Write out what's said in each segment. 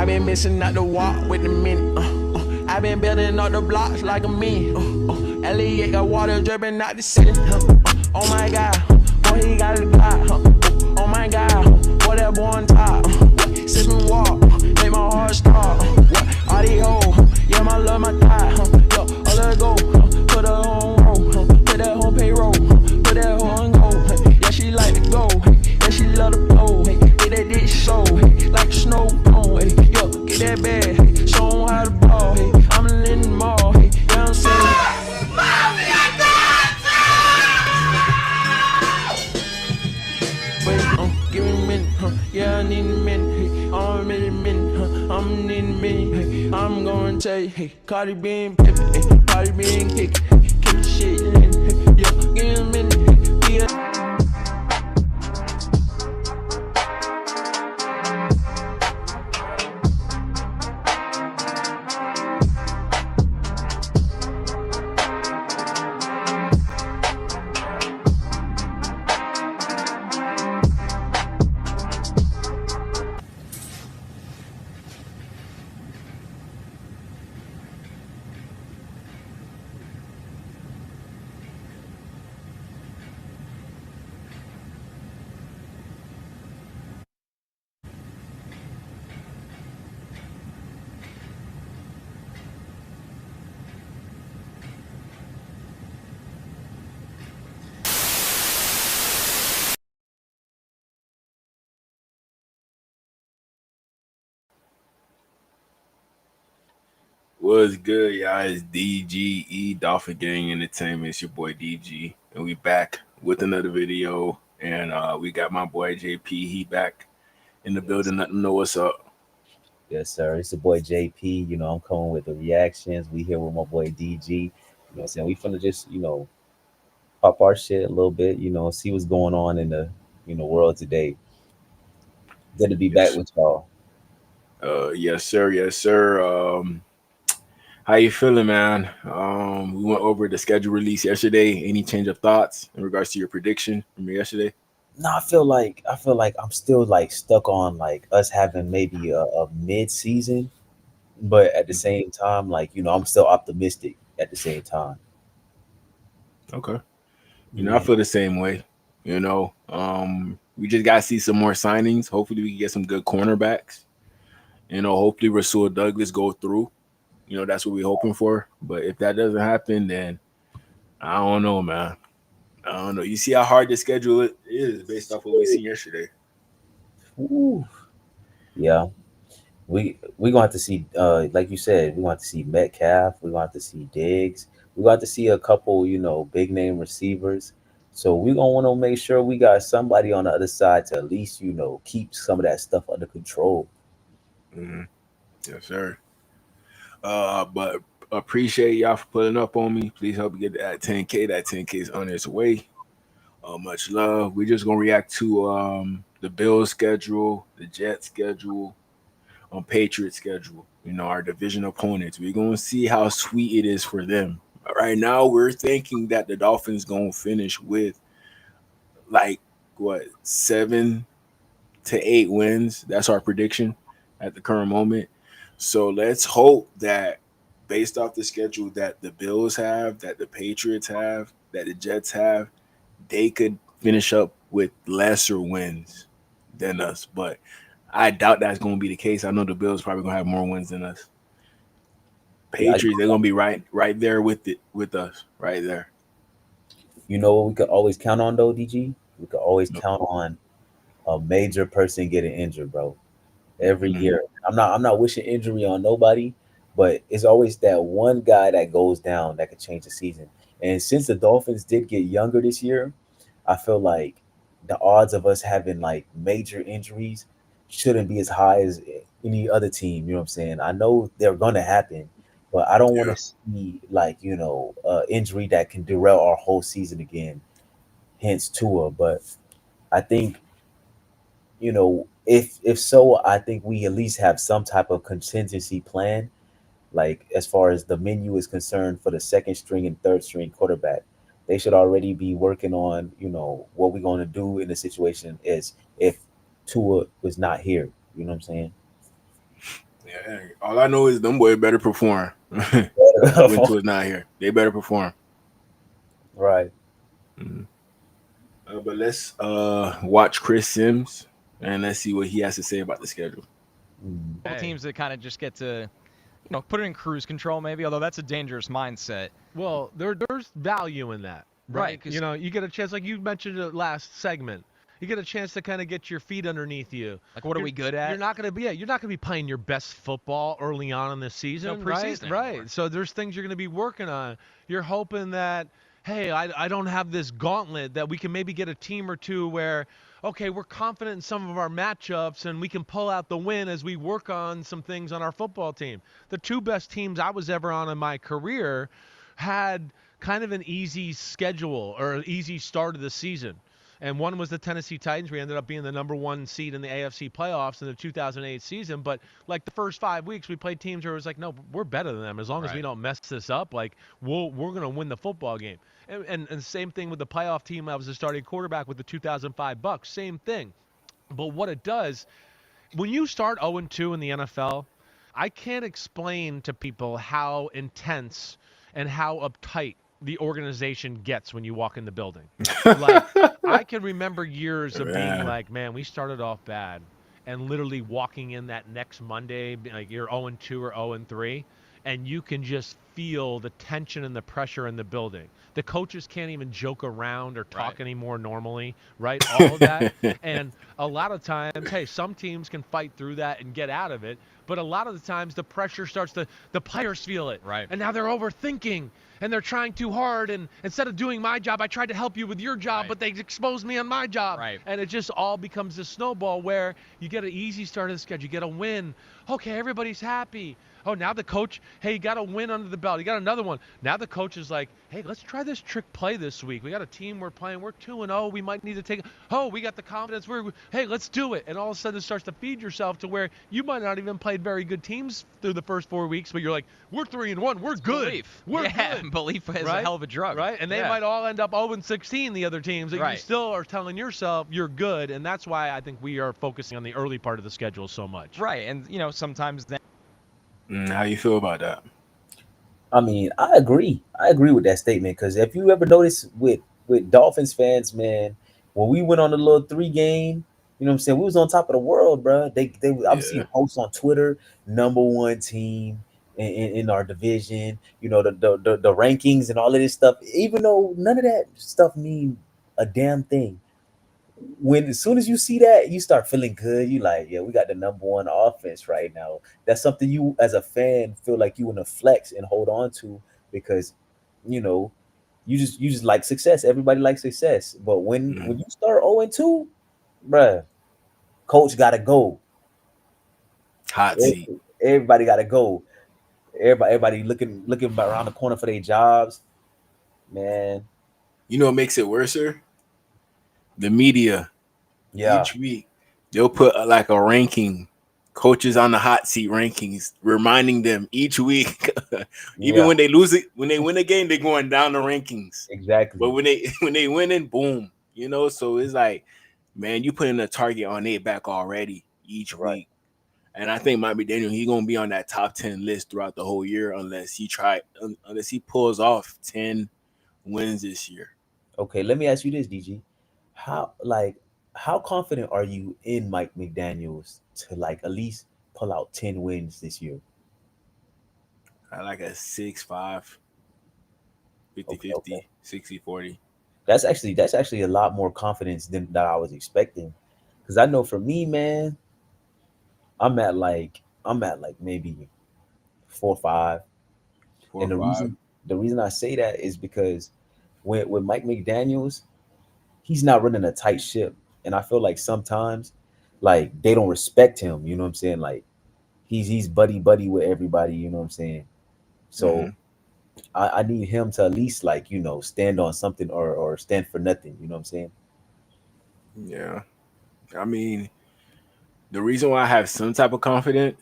I been missing out the walk with the minute. I been building up the blocks like a million. Elliot got water dripping out the city. Oh my God, boy he got a God. Oh my God, boy that boy on top. Sipping walk, make my heart stop. All these hoes, yeah my love my thigh. Yo, a let go, put her on roll, put that home payroll, put that hoe on go. Yeah she like to go, yeah she love to blow. Get that dick so, like a snow cone. Yo, get that bag, show 'em how to ball. I'm in the mall, yeah I'm saying. Give me a minute, yeah, I need a minute, I'm in a minute, I'm in a minute, I'm gonna tell you, hey, Cardi B and Pippin, Cardi B and kick the shit in, yeah, give me a minute, yeah. What's good, y'all? It's DGE Dolphin Gang Entertainment. It's your boy DG, and we back with another video. And we got my boy JP. He back in the building. Let them know what's up. Yes, sir. It's the boy JP. I'm coming with the reactions. We here with my boy DG. What I'm saying? We finna just, pop our shit a little bit, see what's going on in the, world today. Good to be back Yes, with y'all. yes, sir. Yes, sir. How you feeling, man? We went over the schedule release yesterday. Any change of thoughts in regards to your prediction from yesterday? No, I feel like I'm still like stuck on like us having maybe a mid season, but at the same time, like, I'm still optimistic at the same time. Okay. I Yeah. feel the same way. We just gotta see some more signings. Hopefully, we can get some good cornerbacks. Hopefully Rasul Douglas go through. That's what we're hoping for. But if that doesn't happen, then I don't know, man. I don't know. You see how hard the schedule is based off what we seen yesterday. Ooh. Yeah. We going to have to see, like you said, we want to see Metcalf, we want to see Diggs, we want to see a couple, big name receivers. So we gonna want to make sure we got somebody on the other side to at least, keep some of that stuff under control. Hmm. Yes, sir. But appreciate y'all for pulling up on me. Please help me get that 10K. That 10K is on its way. Much love. We're just gonna react to the Bills schedule, the Jets schedule, on Patriots schedule. Our division opponents. We're gonna see how sweet it is for them. Right now, we're thinking that the Dolphins gonna finish with like what 7 to 8 wins. That's our prediction at the current moment. So let's hope that based off the schedule that the Bills have, that the Patriots have, that the Jets have, they could finish up with lesser wins than us. But I doubt that's going to be the case. I know the Bills probably going to have more wins than us. Yeah, Patriots, they're going to be right there with us, right there. what we could always count on though, DG? We could always count on a major person getting injured, bro. Every Mm-hmm. year. I'm not wishing injury on nobody, but it's always that one guy that goes down that could change the season. And since the Dolphins did get younger this year, I feel like the odds of us having like major injuries shouldn't be as high as any other team. You know what I'm saying? I know they're gonna happen, but I don't want Yeah. to see like injury that can derail our whole season again. Hence Tua, but I think if so, I think we at least have some type of contingency plan, like as far as the menu is concerned for the second string and third string quarterback. They should already be working on, what we're going to do in the situation is if Tua was not here. You know what I'm saying? Yeah, all I know is them boys better perform. When Tua's not here, they better perform. Right. Mhm. But let's watch Chris Sims and let's see what he has to say about the schedule. Mm. Couple teams that kind of just get to, put it in cruise control maybe, although that's a dangerous mindset. Well, there's value in that, right? Right, 'cause- You get a chance, like you mentioned it last segment. You get a chance to kind of get your feet underneath you. Like, what are we good at? You're not gonna be playing your best football early on in the season, preseason right? anymore. Right. So there's things you're gonna be working on. You're hoping that, hey, I don't have this gauntlet, that we can maybe get a team or two where, okay, we're confident in some of our matchups and we can pull out the win as we work on some things on our football team. The two best teams I was ever on in my career had kind of an easy schedule or an easy start of the season. And one was the Tennessee Titans. We ended up being the number 1 seed in the AFC playoffs in the 2008 season. But like the first 5 weeks, we played teams where it was like, no, we're better than them. As long as we Right. don't mess this up, like we're gonna win the football game. And same thing with the playoff team. I was the starting quarterback with the 2005 Bucks. Same thing. But what it does, when you start 0-2 in the NFL, I can't explain to people how intense and how uptight the organization gets when you walk in the building. Like, I can remember years of being Yeah. like, man, we started off bad, and literally walking in that next Monday, like you're 0-2 or 0-3, and you can just feel the tension and the pressure in the building. The coaches can't even joke around or talk Right. anymore normally, right? All of that. And a lot of times, hey, some teams can fight through that and get out of it, but a lot of the times the pressure starts to, the players feel it. Right. And now they're overthinking and they're trying too hard, and instead of doing my job, I tried to help you with your job, Right. but they exposed me on my job. Right. And it just all becomes this snowball where you get an easy start of the schedule, you get a win. Okay, everybody's happy. Oh, now the coach, hey, you got a win under the belt. You got another one. Now the coach is like, hey, let's try this trick play this week. We got a team we're playing. We're 2-0. We might need to take. Oh, we got the confidence. Hey, let's do it. And all of a sudden it starts to feed yourself to where you might not even played very good teams through the first 4 weeks, but you're like, we're 3-1. We're good. Belief. We're yeah, good. belief is Right? a hell of a drug. Right? And they Yeah. might all end up 0-16, the other teams. And you Right. still are telling yourself you're good. And that's why I think we are focusing on the early part of the schedule so much. Right, and sometimes then How you feel about that? I mean, I agree. I agree with that statement because if you ever notice with Dolphins fans, man, when we went on a little 3 game, you know what I'm saying, we was on top of the world, bro. I'm seeing posts on Twitter, #1 team in our division. You know, the rankings and all of this stuff. Even though none of that stuff mean a damn thing, when as soon as you see that, you start feeling good. You like, yeah, we got the #1 offense right now. That's something you as a fan feel like you want to flex and hold on to because you know you just like success. Everybody likes success. But when you start 0-2, bruh, coach gotta go. Hot seat. Everybody gotta go. Everybody looking around the corner for their jobs, man. You know what makes it worse, sir? The media. Yeah. Each week they'll put like a ranking, coaches on the hot seat rankings, reminding them each week. Even when they lose it, when they win a game, they're going down the rankings. Exactly. But when they winning, boom. So it's like, man, you putting a target on their back already each week. And I think Mike McDaniel, he's gonna be on that top 10 list throughout the whole year unless he pulls off 10 wins this year. Okay, let me ask you this, DG. How confident are you in Mike McDaniels to like at least pull out 10 wins this year? I like a 6-5, 50-50, Okay. 60-40. That's actually a lot more confidence than that I was expecting. Because I know for me, man, I'm at like maybe 4-5. And the reason I say that is because with Mike McDaniels, he's not running a tight ship. And I feel like sometimes like they don't respect him, you know what I'm saying? Like he's buddy with everybody, you know what I'm saying? So I need him to at least like, stand on something or stand for nothing, you know what I'm saying? Yeah. I mean, the reason why I have some type of confidence,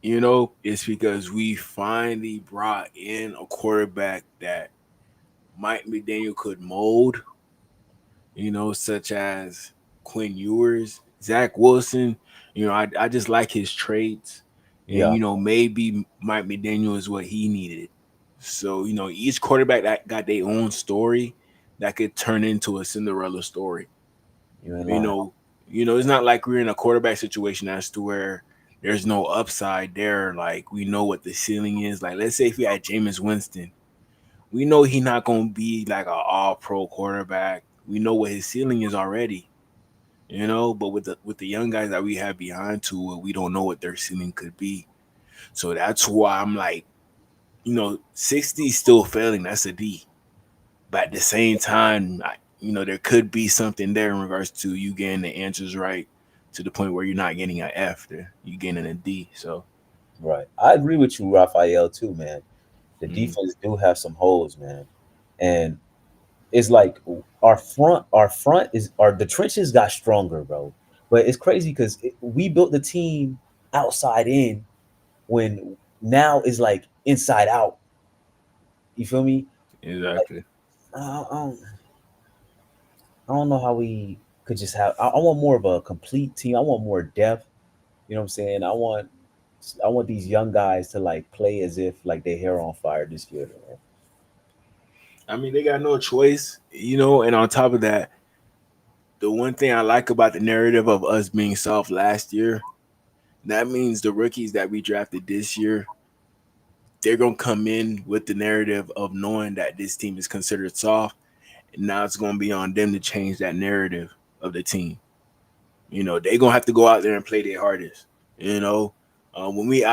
is because we finally brought in a quarterback that Mike McDaniel could mold, such as Quinn Ewers, Zach Wilson. I just like his traits. And Yeah. maybe Mike McDaniel is what he needed. So, each quarterback that got their own story that could turn into a Cinderella story. You ain't You lying. know, it's not like we're in a quarterback situation as to where there's no upside there. Like we know what the ceiling is. Like let's say if we had Jameis Winston, we know he's not gonna be like an all pro quarterback. We know what his ceiling is already. But with the young guys that we have behind Tua, we don't know what their ceiling could be. So that's why I'm like, 60 is still failing. That's a D. But at the same time, there could be something there in regards to you getting the answers right to the point where you're not getting an F, you getting a D. So, Right. I agree with you, Raphael, too, man. The mhm. defense do have some holes, man. And it's like our front is our the trenches got stronger, bro. But it's crazy because we built the team outside in when now it's like inside out. You feel me? Like Exactly. I don't know how we could just have. I want more of a complete team. I want more depth. You know what I'm saying? I want these young guys to like play as if like their hair on fire this year, man. I mean, they got no choice, and on top of that, the one thing I like about the narrative of us being soft last year, that means the rookies that we drafted this year, they're going to come in with the narrative of knowing that this team is considered soft. And now it's going to be on them to change that narrative of the team. They're going to have to go out there and play their hardest. You know, when we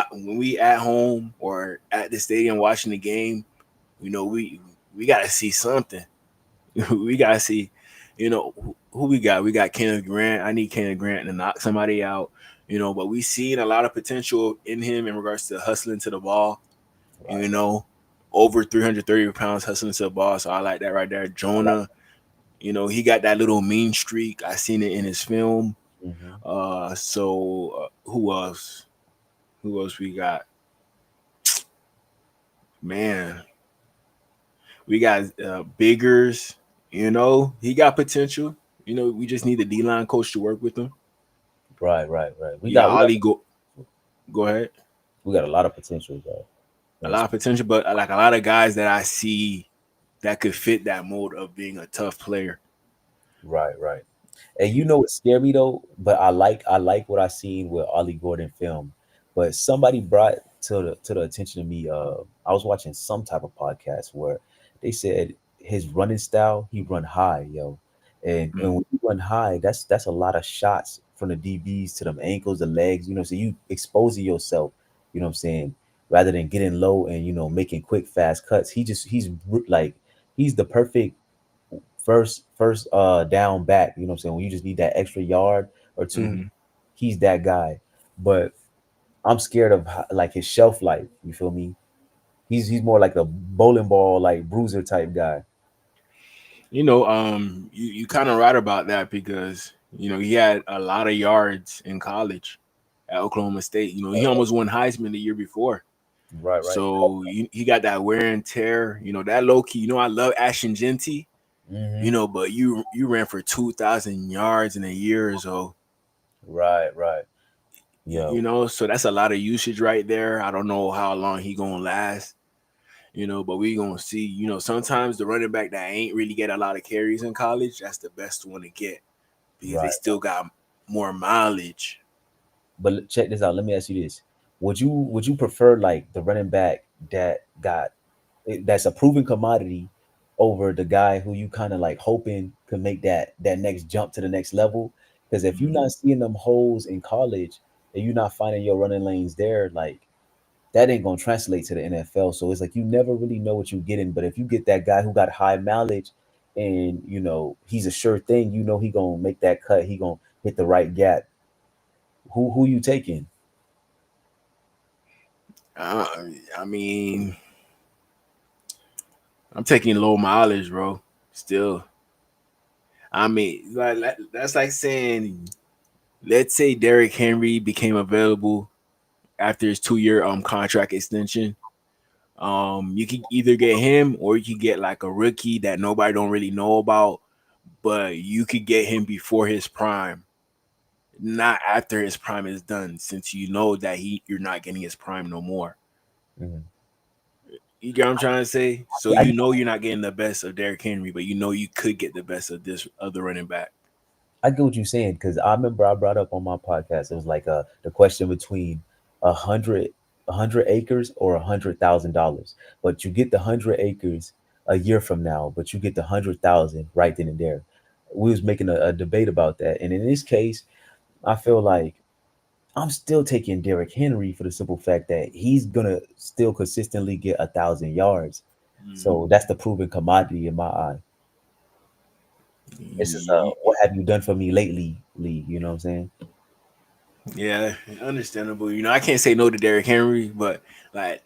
at home or at the stadium watching the game, we got to see something. We got to see, who we got. We got Kenneth Grant. I need Kenneth Grant to knock somebody out. But we seen a lot of potential in him in regards to hustling to the ball. You Right. know, over 330 pounds hustling to the ball. So I like that right there. Jonah, he got that little mean streak. I seen it in his film. Hmm. Who else? Who else we got? Man, we got Biggers. He got potential. We just need the D line coach to work with him. Right, right, right. We You got got we got Ali. Go ahead. we got a lot of potential, bro. A Yes. lot of potential, but like a lot of guys that I see that could fit that mold of being a tough player. Right, right. And you know what scared me though? But I like what I seen with Ollie Gordon film. But somebody brought to the attention of me. I was watching some type of podcast where they said his running style, he run high, yo. And Mm. when you run high, that's a lot of shots from the DBs to them ankles, the legs, so you exposing yourself, you know what I'm saying, rather than getting low and making quick, fast cuts. Like he's the perfect first down back, you know what I'm saying? When you just need that extra yard or two, Hmm. he's that guy. But I'm scared of like his shelf life. You feel me? He's more like a bowling ball, like bruiser type guy. You kind of right about that because he had a lot of yards in college at Oklahoma State. He almost won Heisman the year before. Right, right. So he got that wear and tear. That low key. I love Ashton Genty. Hmm. But you ran for 2,000 yards in a year or so. Right, right. Yo, So that's a lot of usage right there. I don't know how long he gonna last. But we gonna see. Sometimes the running back that ain't really get a lot of carries in college, that's the best one to get because they right. still got more mileage. But check this out. Let me ask you this: Would you prefer like the running back that's a proven commodity over the guy who you kind of like hoping could make that next jump to the next level? Because if you're Mhm. not seeing them holes in college and you're not finding your running lanes there, like that ain't gonna translate to the NFL. So it's like you never really know what you're getting. But if you get that guy who got high mileage and he's a sure thing, he gonna make that cut, he gonna hit the right gap. Who you taking? Uh, I mean, I'm taking low mileage, bro. Still, I mean, that's like saying, let's say Derrick Henry became available after his 2 year contract extension. You could either get him or you could get like a rookie that nobody don't really know about, but you could get him before his prime. not after his prime is done, since you know that you're not getting his prime no more. Mhm. You get what I'm trying to say? So I, you know you're not getting the best of Derrick Henry, but you know you could get the best of this other running back. I get what you're saying because I remember I brought up on my podcast. It was like the question between a hundred a hundred acres or $100,000. But you get the 100 acres a year from now, but you get the 100,000 right then and there. We was making a debate about that, and in this case, I feel like I'm still taking Derrick Henry for the simple fact that he's gonna still consistently get 1,000 yards. So that's the proven commodity in my eye. This is Mm, what have you done for me lately, league? You know what I'm saying? yeah, understandable. I can't say no to Derrick Henry, but like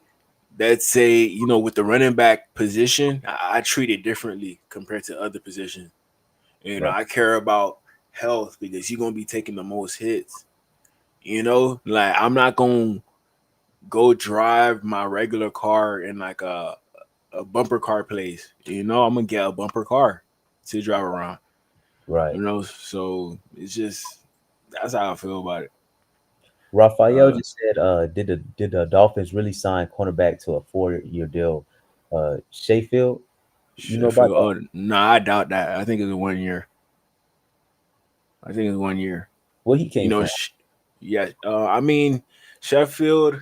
let's say, with the running back position, I treat it differently compared to other positions. Right. I care about health because you're gonna be taking the most hits. Like I'm not gonna go drive my regular car in like a bumper car place. I'm gonna get a bumper car to drive around. Right. So it's just that's how I feel about it. Raphael Uh, just said, did the Dolphins really sign cornerback to a 4-year deal? Sheffield, you know about Sheffield. that? Oh no, I doubt that. I think it's 1 year. I think it's 1 year. Where he You came know, from? sh- yeah. I mean, Sheffield.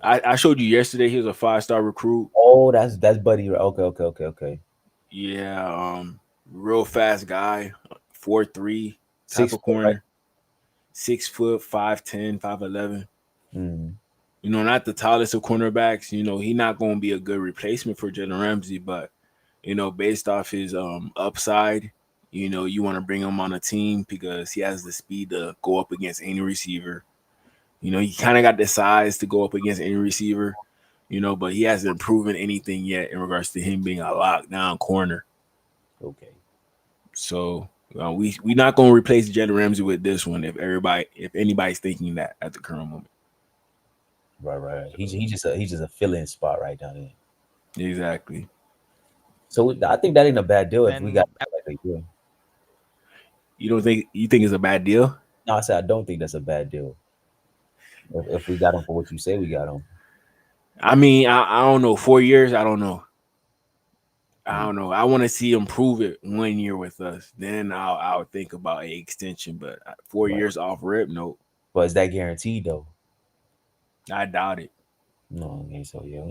I showed you yesterday. He was a 5-star recruit. Oh, that's Buddy. Okay, okay, okay, okay. Yeah. Real fast guy. 4'3" type Six of foot, right? corner. 6 foot, 5'10", 5'11". Mm, Not the tallest of cornerbacks. He not going to be a good replacement for Jalen Ramsey, but based off his upside, you want to bring him on a team because he has the speed to go up against any receiver. He kind of got the size to go up against any receiver, but he hasn't proven anything yet in regards to him being a lockdown corner. okay. So we not going to replace Jalen Ramsey with this one if anybody's thinking that at the current moment. Right, right. Right. He's just a fill-in spot right down there. Exactly. So I think that ain't a bad deal if we got Then like a year. You think it's a bad deal? No, I said I don't think that's a bad deal. If we got him for what you say we got him. I mean, I don't know. 4 years, I don't know. I Mm, don't know. I want to see him prove it 1 year with us. Then I'll think about a extension. But 4 years right. off rip, no, But is that guaranteed though? I doubt it. No, okay, so yeah,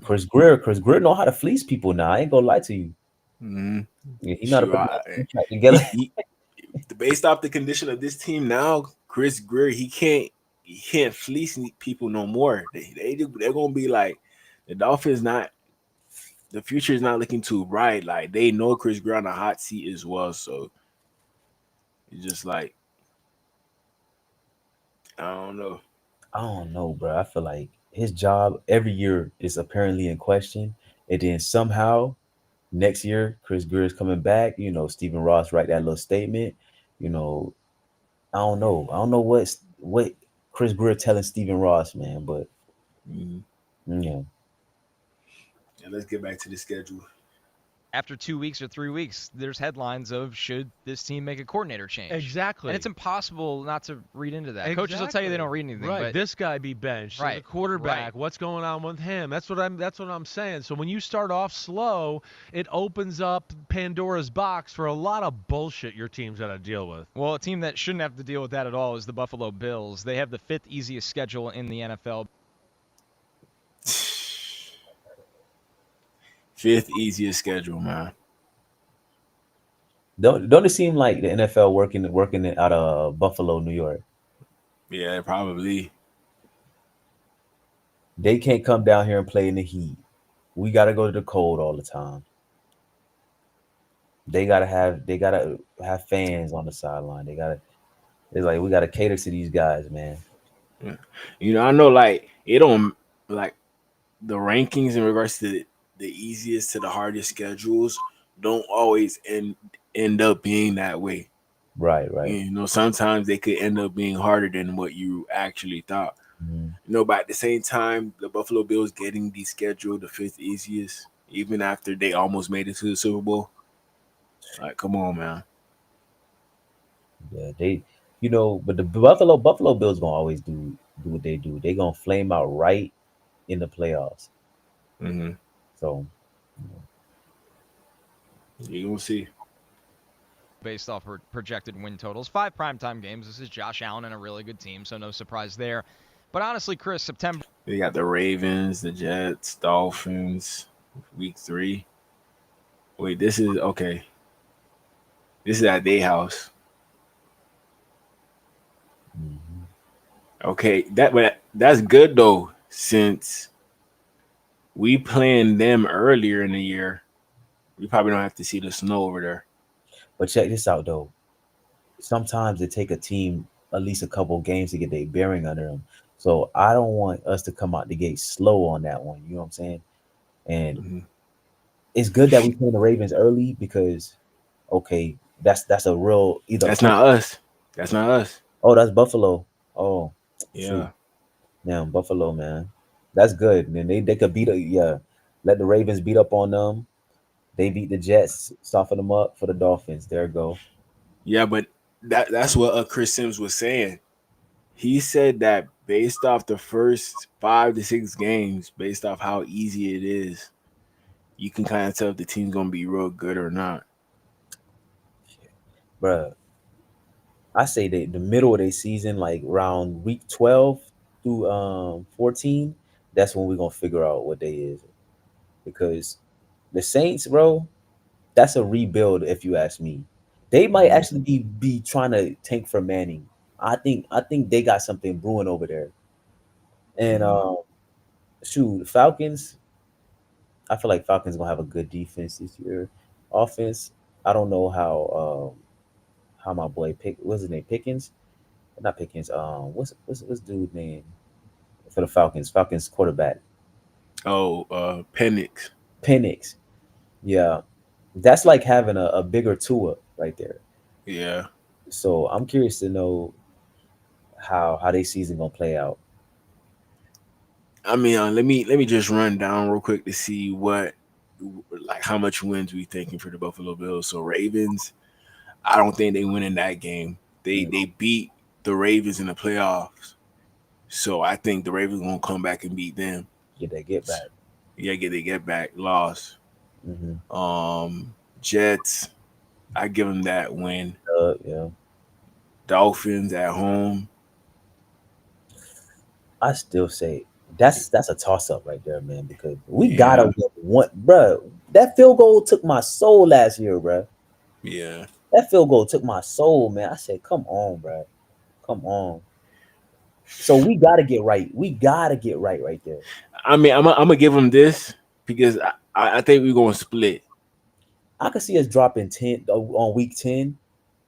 Chris Greer know how to fleece people now. I ain't gonna lie to you. Mm-hmm. Yeah, he know how to Shoot, put that contract together. he based off the condition of this team now, Chris Greer, he can't fleece people no more. They're gonna be like the Dolphins. Not the future is not looking too bright. Like they know Chris Greer on a hot seat as well. So it's just like I don't know. I don't know, bro. I feel like his job every year is apparently in question, and then somehow next year Chris Greer is coming back. Stephen Ross write that little statement. You know, I don't know. I don't know what Chris Greer telling Stephen Ross, man. But Mhm. yeah, And let's get back to the schedule. after 2 weeks or 3 weeks, there's headlines of should this team make a coordinator change. Exactly. And it's impossible not to read into that. Coaches will tell you they don't read anything. Right. But This guy be benched. Right, The quarterback. right. What's going on with him? That's what I'm saying. So when you start off slow, it opens up Pandora's box for a lot of bullshit your team's got to deal with. Well, a team that shouldn't have to deal with that at all is the Buffalo Bills. They have the 5th easiest schedule in the NFL. Fifth easiest schedule, man. don't it seem like the NFL working it out of Buffalo, New York? Yeah, probably. They can't come down here and play in the heat. We got to go to the cold all the time. They gotta have fans on the sideline. It's like we gotta cater to these guys, man. I know like it don't like the rankings in regards to the easiest to the hardest schedules don't always end up being that way. Right, right. Sometimes they could end up being harder than what you actually thought. Mhm. But at the same time, the Buffalo Bills getting the schedule the fifth easiest, even after they almost made it to the Super Bowl. Like, come on, man. Yeah, but the Buffalo Bills gonna always do what they do. They gonna flame out right in the playoffs. Mm-hmm. So You gonna see. based off projected win totals. 5 primetime games. This is Josh Allen and a really good team, so no surprise there. But honestly, Chris, September They got the Ravens, the Jets, Dolphins, week 3. Wait, this is okay. This is at their house. mhm. Okay, that's good though, since we planned them earlier in the year. We probably don't have to see the snow over there. But check this out though. Sometimes it take a team at least a couple games to get their bearing under them. So I don't want us to come out the gate slow on that one. You know what I'm saying? And Hmm. it's good that we play the Ravens early because okay, that's a real either That's punch. not us. That's not us. Oh, that's Buffalo. Oh, shoot. Yeah. Damn, Buffalo, man. That's good. And then they could beat let the Ravens beat up on them. They beat the Jets, soften them up for the Dolphins. There you go. Yeah, but that's what Chris Sims was saying. He said that based off the first 5 to 6 games, based off how easy it is, you can kind of tell if the team's gonna be real good or not. Bruh, I say the middle of their season, like around week 12 through 14, that's when we're gonna figure out what they is. Because the Saints, bro, that's a rebuild if you ask me. They might Mhm. actually be trying to tank for Manning. I think they got something brewing over there. And Mhm. shoot, the Falcons, I feel like Falcons gonna have a good defense this year. Offense, I don't know how my boy what's his name Pickens, not Pickens. What's dude name for the Falcons? Falcons quarterback Oh, Penix. Penix. Yeah, that's like having a bigger Tua right there. Yeah. So I'm curious to know how they season gonna play out. I mean, let me just run down real quick to see what like how much wins we thinking for the Buffalo Bills. So Ravens, I don't think they win in that game. They Mm, they beat the Ravens in the playoffs. So I think the Ravens gonna come back and beat them. get that get back. Yeah, get back loss. Mm-hmm. Jets, I give them that win. Yeah, Dolphins at home. I still say that's a toss up right there, man. Because we gotta Yeah, win one, bruh. That field goal took my soul last year, bruh. yeah. That field goal took my soul, man. I said, come on, bruh. Come on. So we gotta get right. We gotta get right there. I mean, I'm gonna give them this because I think we're gonna split. I could see us dropping 10 on week 10,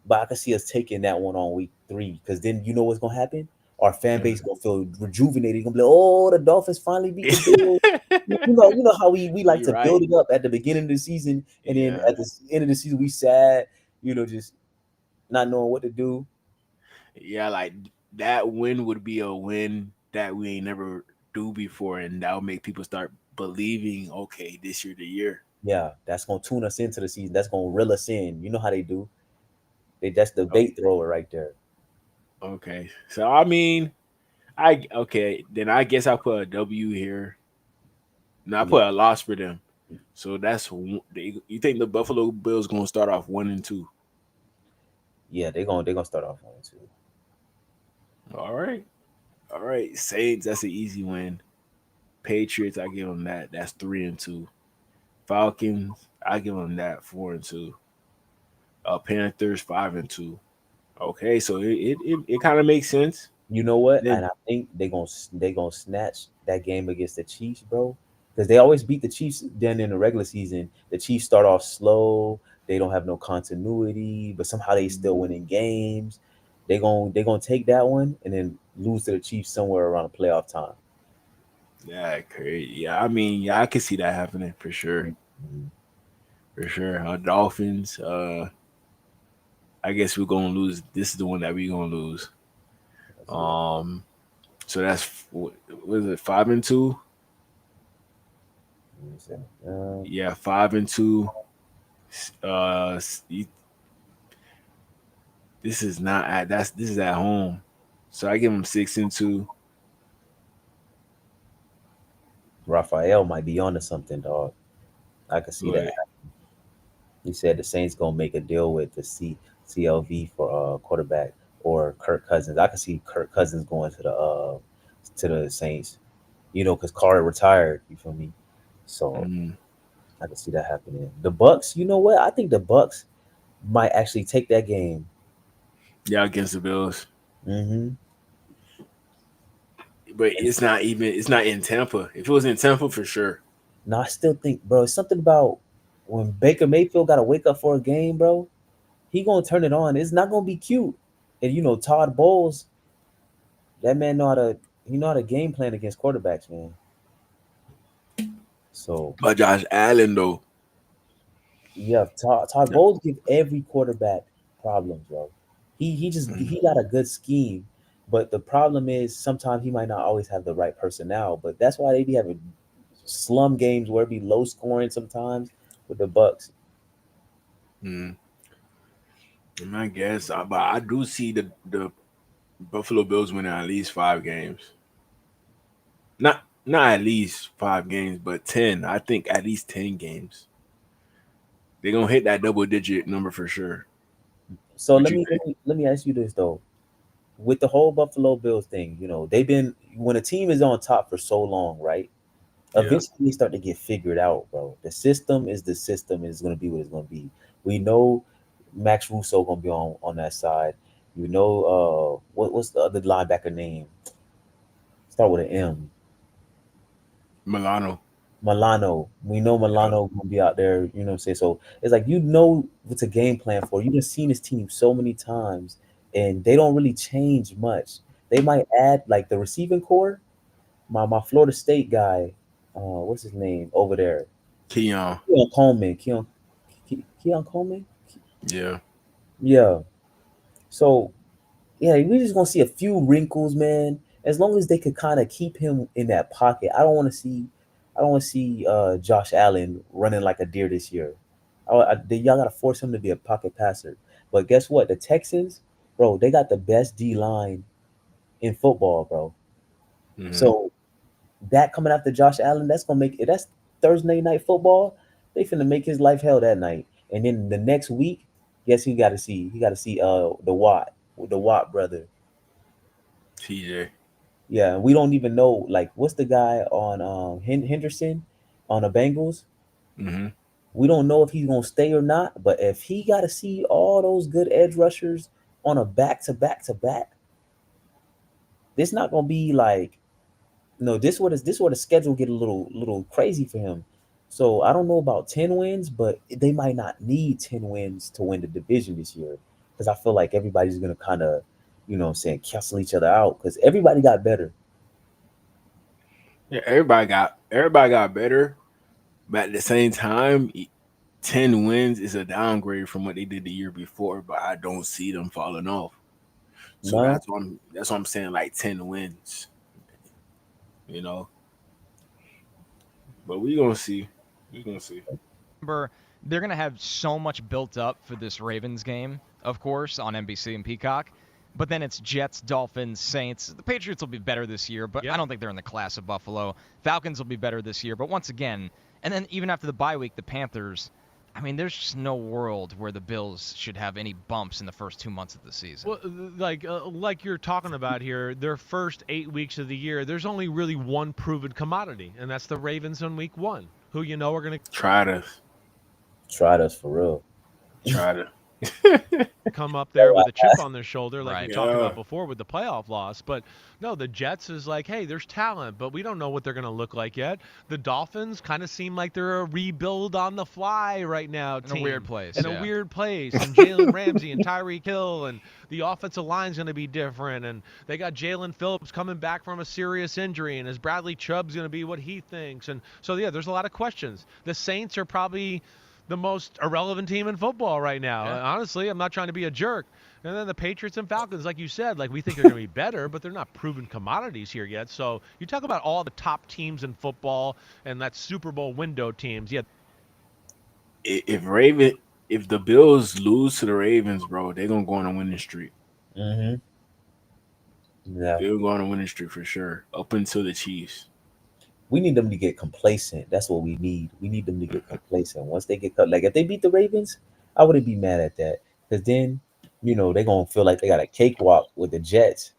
but I could see us taking that one on week 3. Because then you know what's gonna happen? Our fan base gonna feel rejuvenated. Gonna be like, oh, the Dolphins finally beat the Bills. You know how we like You're to build right. it up at the beginning of the season, and then Yeah, at the end of the season we sad, just not knowing what to do. yeah. Like that win would be a win that we ain't never do before, and that'll make people start believing. Okay, this year the year. Yeah, that's gonna tune us into the season. That's gonna reel us in. You know how they do. That's the Oh, bait thrower right there. okay, so I mean, I okay. Then I guess I'll put a W here. No, I Yeah, put a loss for them. So you think the Buffalo Bills gonna start off 1-2? yeah, they're gonna start off 1-2. All right, all right. Saints, that's an easy win. Patriots, I give them that. That's 3-2. Falcons, I give them that 4-2. Panthers 5-2. Okay, so it kind of makes sense. You know what? Then And I think they gonna snatch that game against the Chiefs, bro. Because they always beat the Chiefs then in the regular season. The Chiefs start off slow. They don't have no continuity, but somehow they still winning games. They gonna take that one and then lose to the Chiefs somewhere around the playoff time. yeah, crazy. Yeah, I mean, yeah, I can see that happening for sure, Mhm. for sure. Dolphins. I guess we're gonna lose. This is the one that we're gonna lose. Let's see. Um, so that's what is it 5-2? Let me see. Yeah, 5-2. This this is not at this is at home. So I give them 6-2. Raphael might be onto something, dog. I can see that. But He said the Saints gonna make a deal with the CLV for quarterback or Kirk Cousins. I can see Kirk Cousins going to the Saints. You know, because Carter retired. You feel me? So mm, I can see that happening. The Bucks. You know what? I think the Bucks might actually take that game. yeah, against the Bills. Mm-hmm. But it's not in Tampa. If it was in Tampa, for sure. No, I still think, bro, it's something about when Baker Mayfield got to wake up for a game, bro. He gonna turn it on. It's not gonna be cute. And you know, Todd Bowles, that man know how to game plan against quarterbacks, man. So But Josh Allen though, yeah, Todd Bowles give every quarterback problems, bro. mm, He got a good scheme, but the problem is sometimes he might not always have the right personnel. But that's why they be having slum games where it be low scoring sometimes with the Bucks. mm, I guess, but I do see the Buffalo Bills winning at least 5 games. Not at least 5 games, but 10. I think at least 10 games. They're gonna hit that double digit number for sure. So What you think? let me ask you this though. With the whole Buffalo Bills thing, you know, they've been when a team is on top for so long, right? Yeah. Eventually they start to get figured out, bro. The system is the system and it's gonna be what it's gonna be. We know Max Russo gonna be on that side. You know, what's the other linebacker name? Start with an M. Milano. Milano. We know Yeah. Milano gonna be out there, you know what I'm saying? So it's like you know what's a game plan for. You've seen this team so many times and they don't really change much. They might add like the receiving core. My Florida State guy, what's his name over there? Keon. Keon Coleman. Keon Coleman? Yeah. Yeah. So yeah, we just gonna see a few wrinkles, man. As long as they could kind of keep him in that pocket. I don't want to see Josh Allen running like a deer this year. Y'all gotta force him to be a pocket passer. But guess what? The Texans, bro, they got the best D line in football, bro. Hmm. So that coming after Josh Allen, that's gonna make it. That's Thursday night football. They finna make his life hell that night. And then the next week, guess who you got to see? You got to see the Watt brother. TJ. Yeah, we don't even know like what's the guy on Henderson on the Bengals. Hmm. We don't know if he's gonna stay or not. But if he got to see all those good edge rushers on a back to back to back, it's not gonna be like no. This where the schedule get a little crazy for him. So I don't know about 10 wins, but they might not need 10 wins to win the division this year because I feel like everybody's gonna kind of, you know, what I'm saying cancel each other out because everybody got better. Yeah, everybody got better, but at the same time, 10 wins is a downgrade from what they did the year before. But I don't see them falling off. So No, that's what I'm saying. Like 10 wins, you know. But we gonna see. We gonna see. Remember, they're going to have so much built up for this Ravens game, of course, on NBC and Peacock. But then it's Jets, Dolphins, Saints. The Patriots will be better this year, but Yeah. I don't think they're in the class of Buffalo. Falcons will be better this year, but once again, and then even after the bye week, the Panthers. I mean, there's just no world where the Bills should have any bumps in the first 2 months of the season. Well, like you're talking about here, their first 8 weeks of the year, there's only really one proven commodity, and that's the Ravens in week 1, who you know are going to tried us for real. try to. come up there with a chip on their shoulder, like Right. we talked Yeah. about before with the playoff loss. But no, the Jets is like, hey, there's talent, but we don't know what they're going to look like yet. The Dolphins kind of seem like they're a rebuild on the fly right now. In a weird place, In yeah. a weird place. And Jalen Ramsey and Tyreek Hill, and the offensive line's going to be different. And they got Jalen Phillips coming back from a serious injury. And is Bradley Chubb's going to be what he thinks? And so, yeah, there's a lot of questions. The Saints are probably the most irrelevant team in football right now. Yeah. Honestly, I'm not trying to be a jerk. And then the Patriots and Falcons, like you said, like we think they're going to be better, but they're not proven commodities here yet. So you talk about all the top teams in football and that Super Bowl window teams. Yeah, If Raven if the Bills lose to the Ravens, bro, they're gonna go on a winning streak. Mm-hmm. Yeah. They're going on a winning streak for sure. Up until the Chiefs. We need them to get complacent. That's what we need. We need them to get complacent. Once they get cut, like if they beat the Ravens, I wouldn't be mad at that. Because then, they're gonna feel like they got a cakewalk with the Jets.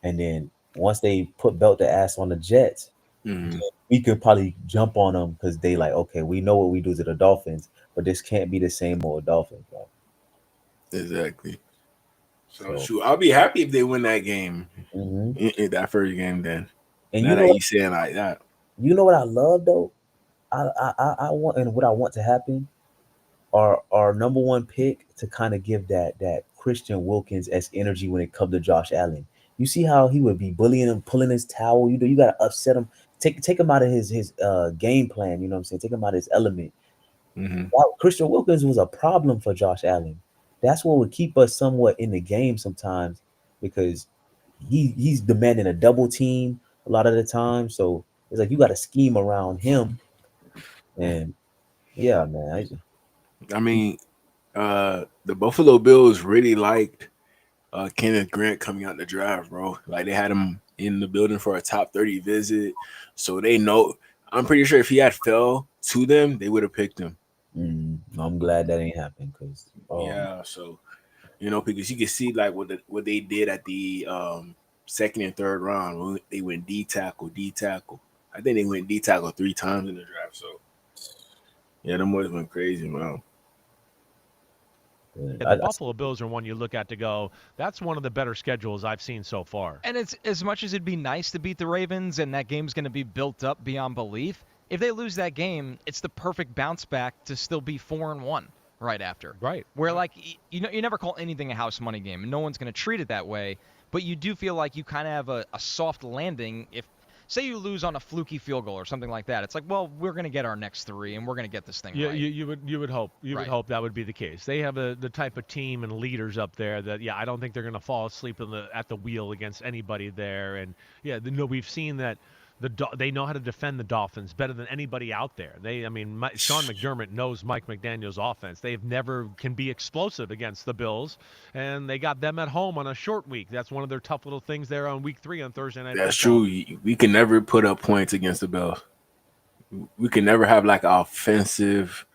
And then once they put belt the ass on the Jets, Mhm. we could probably jump on them because they like, okay, we know what we do to the Dolphins, but this can't be the same old Dolphins, bro. Exactly. So So, shoot, I'll be happy if they win that game. mhm. In that first game then. And Now that you saying like that. you know what I love though? I want, and what I want to happen, our number one pick to kind of give that Christian Wilkins as energy when it comes to Josh Allen. You see how he would be bullying him, pulling his towel. You gotta upset him, take him out of his game plan. You know what I'm saying? Take him out of his element. Mm-hmm. Wow, Christian Wilkins was a problem for Josh Allen. That's what would keep us somewhat in the game sometimes because he's demanding a double team a lot of the time. So it's like you got to scheme around him. And yeah, man, I mean, the Buffalo Bills really liked Kenneth Grant coming out the draft, bro. Like they had him in the building for a top 30 visit. So they know. I'm pretty sure if he had fell to them, they would have picked him. I'm glad that ain't happened because Yeah, so because you can see like what they did at the second and third round. When they went D tackle. I think they went D tackle 3 times in the draft. So yeah, them boys went crazy, man. Yeah, the Buffalo Bills are one you look at to go, that's one of the better schedules I've seen so far. And it's as much as it'd be nice to beat the Ravens and that game's going to be built up beyond belief, if they lose that game, it's the perfect bounce back to still be 4-1 right after. Right. Where like you never call anything a house money game and no one's going to treat it that way, but you do feel like you kind of have a soft landing if say you lose on a fluky field goal or something like that. It's like, well, we're going to get our next 3 and we're going to get this thing Yeah, right. you would hope Right. hope that would be the case. They have the type of team and leaders up there that I don't think they're going to fall asleep at the wheel against anybody there. And we've seen that they know how to defend the Dolphins better than anybody out there. Sean McDermott knows Mike McDaniel's offense. They've never can be explosive against the Bills, and they got them at home on a short week. That's one of their tough little things there on week 3 on Thursday night. That's true. We can never put up points against the Bills. We can never have like an offensive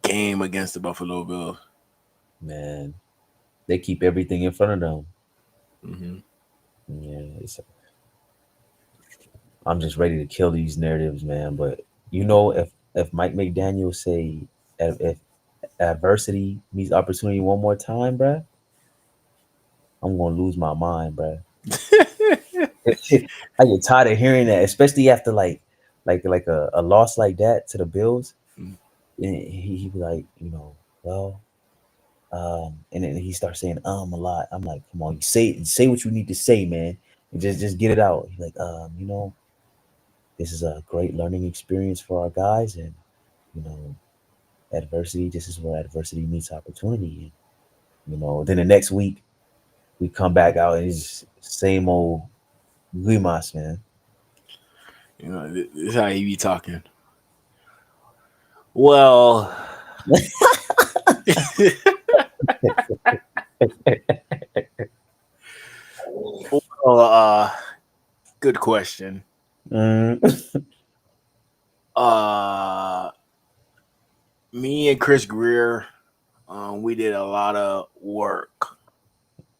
game against the Buffalo Bills. Man, they keep everything in front of them. Mm-hmm. Yeah, I'm just ready to kill these narratives, man. But if Mike McDaniel say if adversity meets opportunity one more time, bruh, I'm gonna lose my mind, bruh. I get tired of hearing that, especially after like a loss like that to the Bills. And he be like, well, and then he starts saying a lot. I'm like, come on, you say what you need to say, man, and just get it out. He's like, this is a great learning experience for our guys, and adversity. This is where adversity meets opportunity. And, then the next week we come back out and it's same old Guimas, man. This is how he be talking. Well, good question. Me and Chris Greer, we did a lot of work.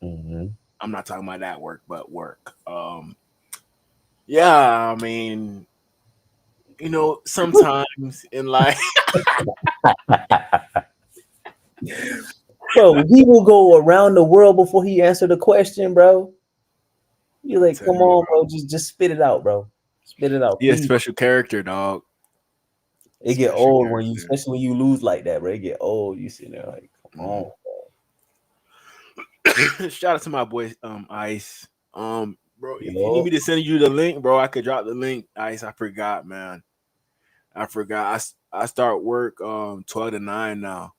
Mm-hmm. I'm not talking about that work, but work. Yeah, I mean, sometimes in life, bro, he will go around the world before he answer the question, bro. You're like, come on, bro, just spit it out, bro. Spit it out. He a special character, dog. It get old when you, especially when you lose like that, bro. It get old. You sitting there like, come on, bro. Shout out to my boy, Ice. Bro, if you need me to send you the link, bro, I could drop the link. Ice, I forgot, man. I forgot. I start work 12 to 9 now.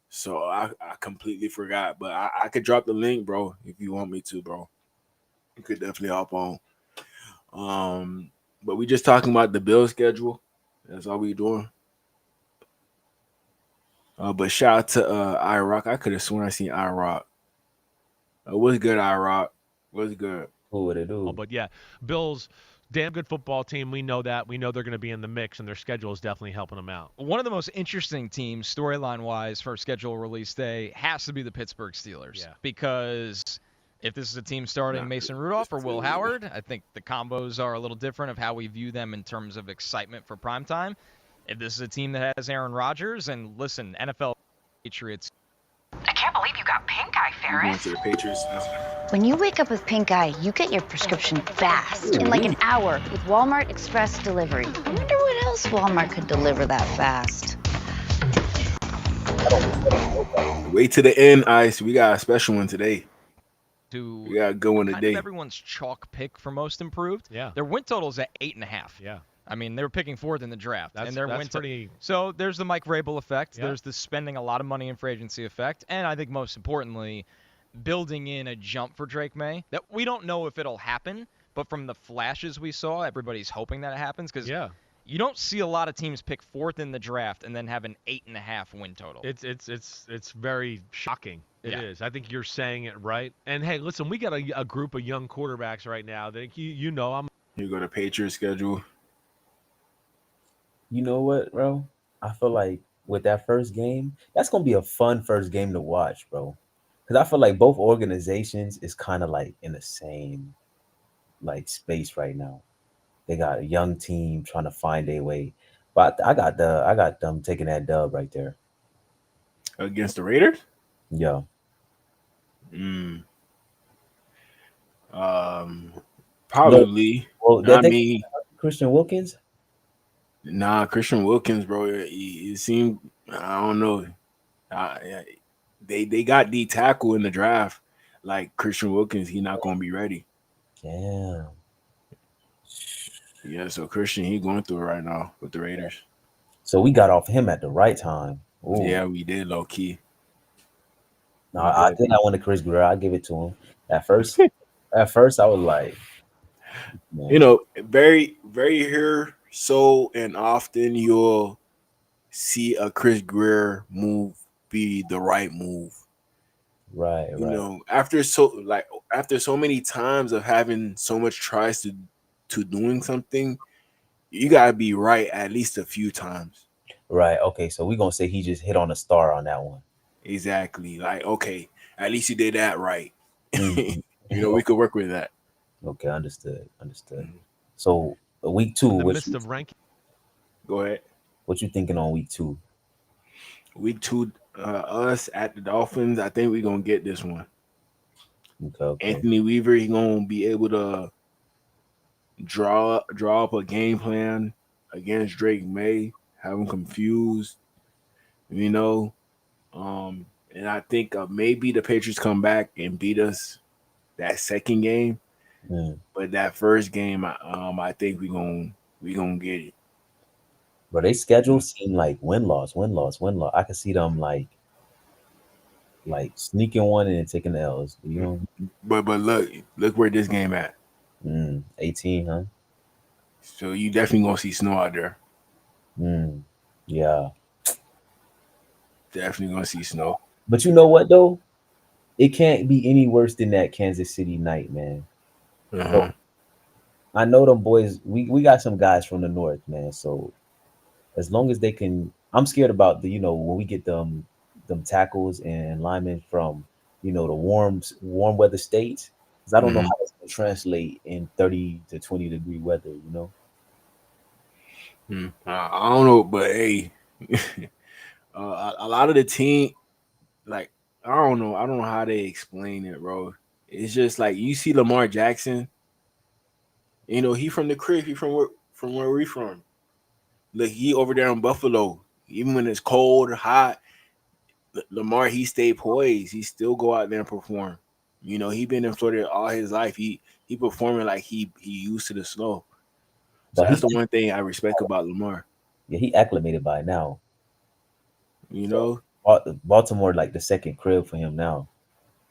So I completely forgot. But I could drop the link, bro, if you want me to, bro. You could definitely hop on. But we just talking about the bill schedule. That's all we doing. But shout out to iRock. I could have sworn I seen iRock. What's good, iRock? What's good? Who would it do? But yeah, Bills, damn good football team. We know that. We know they're going to be in the mix, and their schedule is definitely helping them out. One of the most interesting teams, storyline-wise, for schedule release day has to be the Pittsburgh Steelers. Yeah. Because if this is a team starting Mason Rudolph or Will Howard, I think the combos are a little different of how we view them in terms of excitement for primetime. If this is a team that has Aaron Rodgers, and listen, NFL Patriots. I can't believe you got pink eye, Going Ferris. to the Patriots. When you wake up with pink eye, you get your prescription fast, in like an hour, with Walmart Express Delivery. I wonder what else Walmart could deliver that fast. Wait to the end, Ice. We got a special one today. To We got a good one kind today. of everyone's chalk pick for most improved. Yeah. Their win total's at 8.5. Yeah. I mean, they were picking fourth in the draft. That's, and their that's win pretty. So there's the Mike Vrabel effect. Yeah. There's the spending a lot of money in free agency effect. And I think most importantly, building in a jump for Drake May. That we don't know if it'll happen, but from the flashes we saw, everybody's hoping that it happens because you don't see a lot of teams pick fourth in the draft and then have an 8.5 win total. It's very shocking. It Yeah. is. I think you're saying it right. And hey, listen, we got a group of young quarterbacks right now that you know I'm. Here go the Patriots schedule. You know what, bro? I feel like with that first game, that's gonna be a fun first game to watch, bro. Because I feel like both organizations is kind of like in the same like space right now. They got a young team trying to find their way, but I got them taking that dub right there. Against the Raiders? Yeah, Probably. well, I mean, Christian Wilkins. nah, Christian Wilkins, bro. It seemed, I don't know. They got D tackle in the draft. Like Christian Wilkins, he not gonna be ready. Damn. Yeah, so Christian, he going through it right now with the Raiders. So we got off him at the right time. Ooh. Yeah, we did low key. No, I did not want to Chris Greer. I give it to him. At first, I was like, man. You know, very, very here. So and often you'll see a Chris Greer move be the right move. Right. You know, after so many times of having so much tries to doing something, you gotta be right at least a few times. Right. Okay. So we're gonna say he just hit on a star on that one. Exactly. Like, okay, at least you did that right. Mhm. You know, we could work with that. Okay, understood. So week 2, In the what midst of ranking. Go ahead. you thinking on week 2? Week 2, us at the Dolphins. I think we're gonna get this one. Okay. Anthony Weaver, he gonna be able to draw up a game plan against Drake May, have him confused, you know. And I think maybe the Patriots come back and beat us that second game, but that first game, I think we gonna get it. But they schedule seem like win loss. I can see them like sneaking one and then taking the L's. You know. But look where this game at. 18, huh? So you definitely gonna see snow out there. Yeah. Definitely gonna see snow. But you know what though? It can't be any worse than that Kansas City night, man. So, I know them boys. We got some guys from the north, man. So as long as they can, I'm scared about when we get them tackles and linemen from the warm weather states, because I don't know how it's gonna translate in 30 to 20 degree weather. I don't know, but hey, a lot of the team, like, I don't know how they explain it, bro. It's just like you see Lamar Jackson. He from the crib. He from where we from. Look, he over there in Buffalo. Even when it's cold or hot, Lamar, he stay poised. He still go out there and perform. He been in Florida all his life. He performing like he used to the snow. So that's the one thing I respect about Lamar. Yeah, he acclimated by now. Baltimore like the second crib for him now.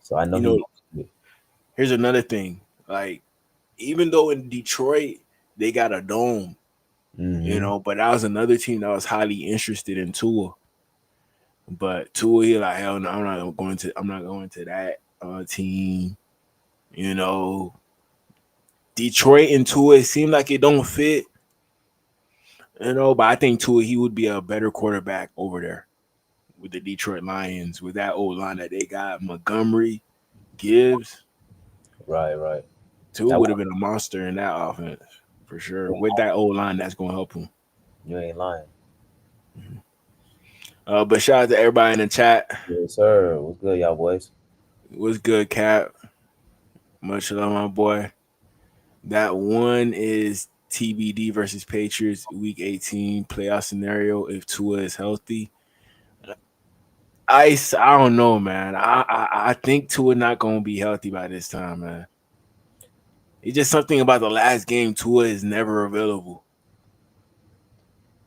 So I know. Here's another thing. Like, even though in Detroit they got a dome, but that was another team that was highly interested in Tua. But Tua, he like, hell no, I'm not going to that team. You know, Detroit and Tua, it seemed like it don't fit. You know, but I think Tua, he would be a better quarterback over there with the Detroit Lions with that old line that they got, Montgomery, Gibbs. Right. Tua That would have been a monster in that offense for sure. With that old line, that's gonna help him. you ain't lying. But shout out to everybody in the chat. Yes, sir. What's good, y'all boys? What's good, Cap? Much love, my boy. That one is TBD versus Patriots, Week 18 playoff scenario. If Tua is healthy, I don't know, man. I think Tua not gonna be healthy by this time, man. It's just something about the last game. Tua is never available.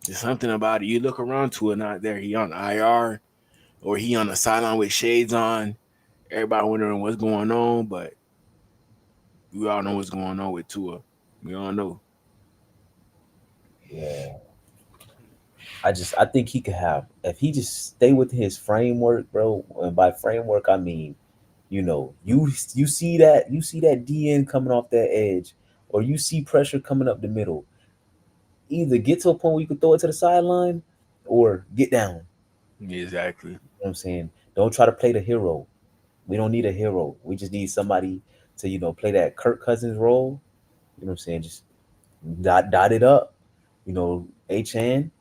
There's something about it. You look around, Tua not there. He on IR or he on the sideline with shades on. Everybody wondering what's going on, but we all know what's going on with Tua. We all know. Yeah. I think he could have, if he just stay with his framework, bro. And by framework I mean, you see that DN coming off that edge, or you see pressure coming up the middle. Either get to a point where you can throw it to the sideline or get down. Exactly. You know what I'm saying? Don't try to play the hero. We don't need a hero. We just need somebody to, play that Kirk Cousins role. You know what I'm saying? Just dot it up. Achan,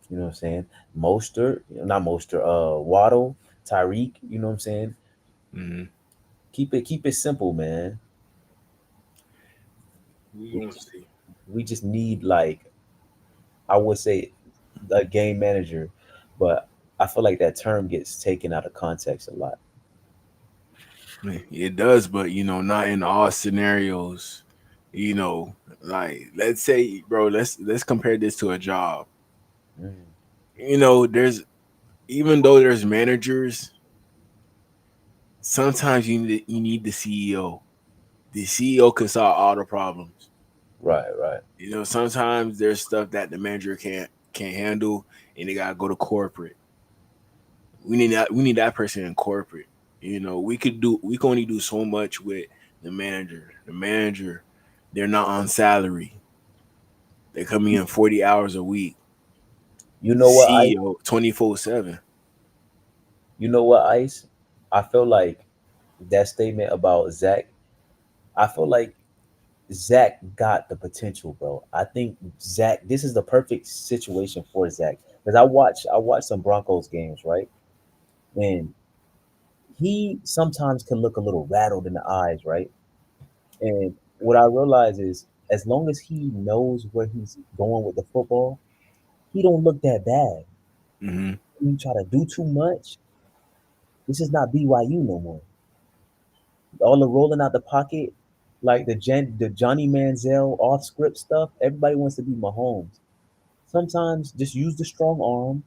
you know what I'm saying? Mostert, not Mostert, Waddle, Tyreek, you know what I'm saying? Mm-hmm. Keep it simple, man. We gonna see. We just need, like, I would say, a game manager, but I feel like that term gets taken out of context a lot. It does, but not in all scenarios. Like let's say, bro, let's compare this to a job. Mm. There's even though there's managers, sometimes you need the CEO. The CEO can solve all the problems. Right. Sometimes there's stuff that the manager can't handle, and they gotta go to corporate. We need that person in corporate. We can only do so much with the manager. The manager, they're not on salary. They're coming in 40 hours a week. You The know what, I CEO 24/7. you know what, Ice? I feel like that statement about Zach, I feel like Zach got the potential, bro. I think Zach, this is the perfect situation for Zach. Because I watch some Broncos games, right? And he sometimes can look a little rattled in the eyes, right? And what I realize is, as long as he knows where he's going with the football, he don't look that bad. Mm-hmm. When you try to do too much, this is not BYU no more. All the rolling out the pocket, like the Johnny Manziel off script stuff. Everybody wants to be Mahomes. Sometimes just use the strong arm,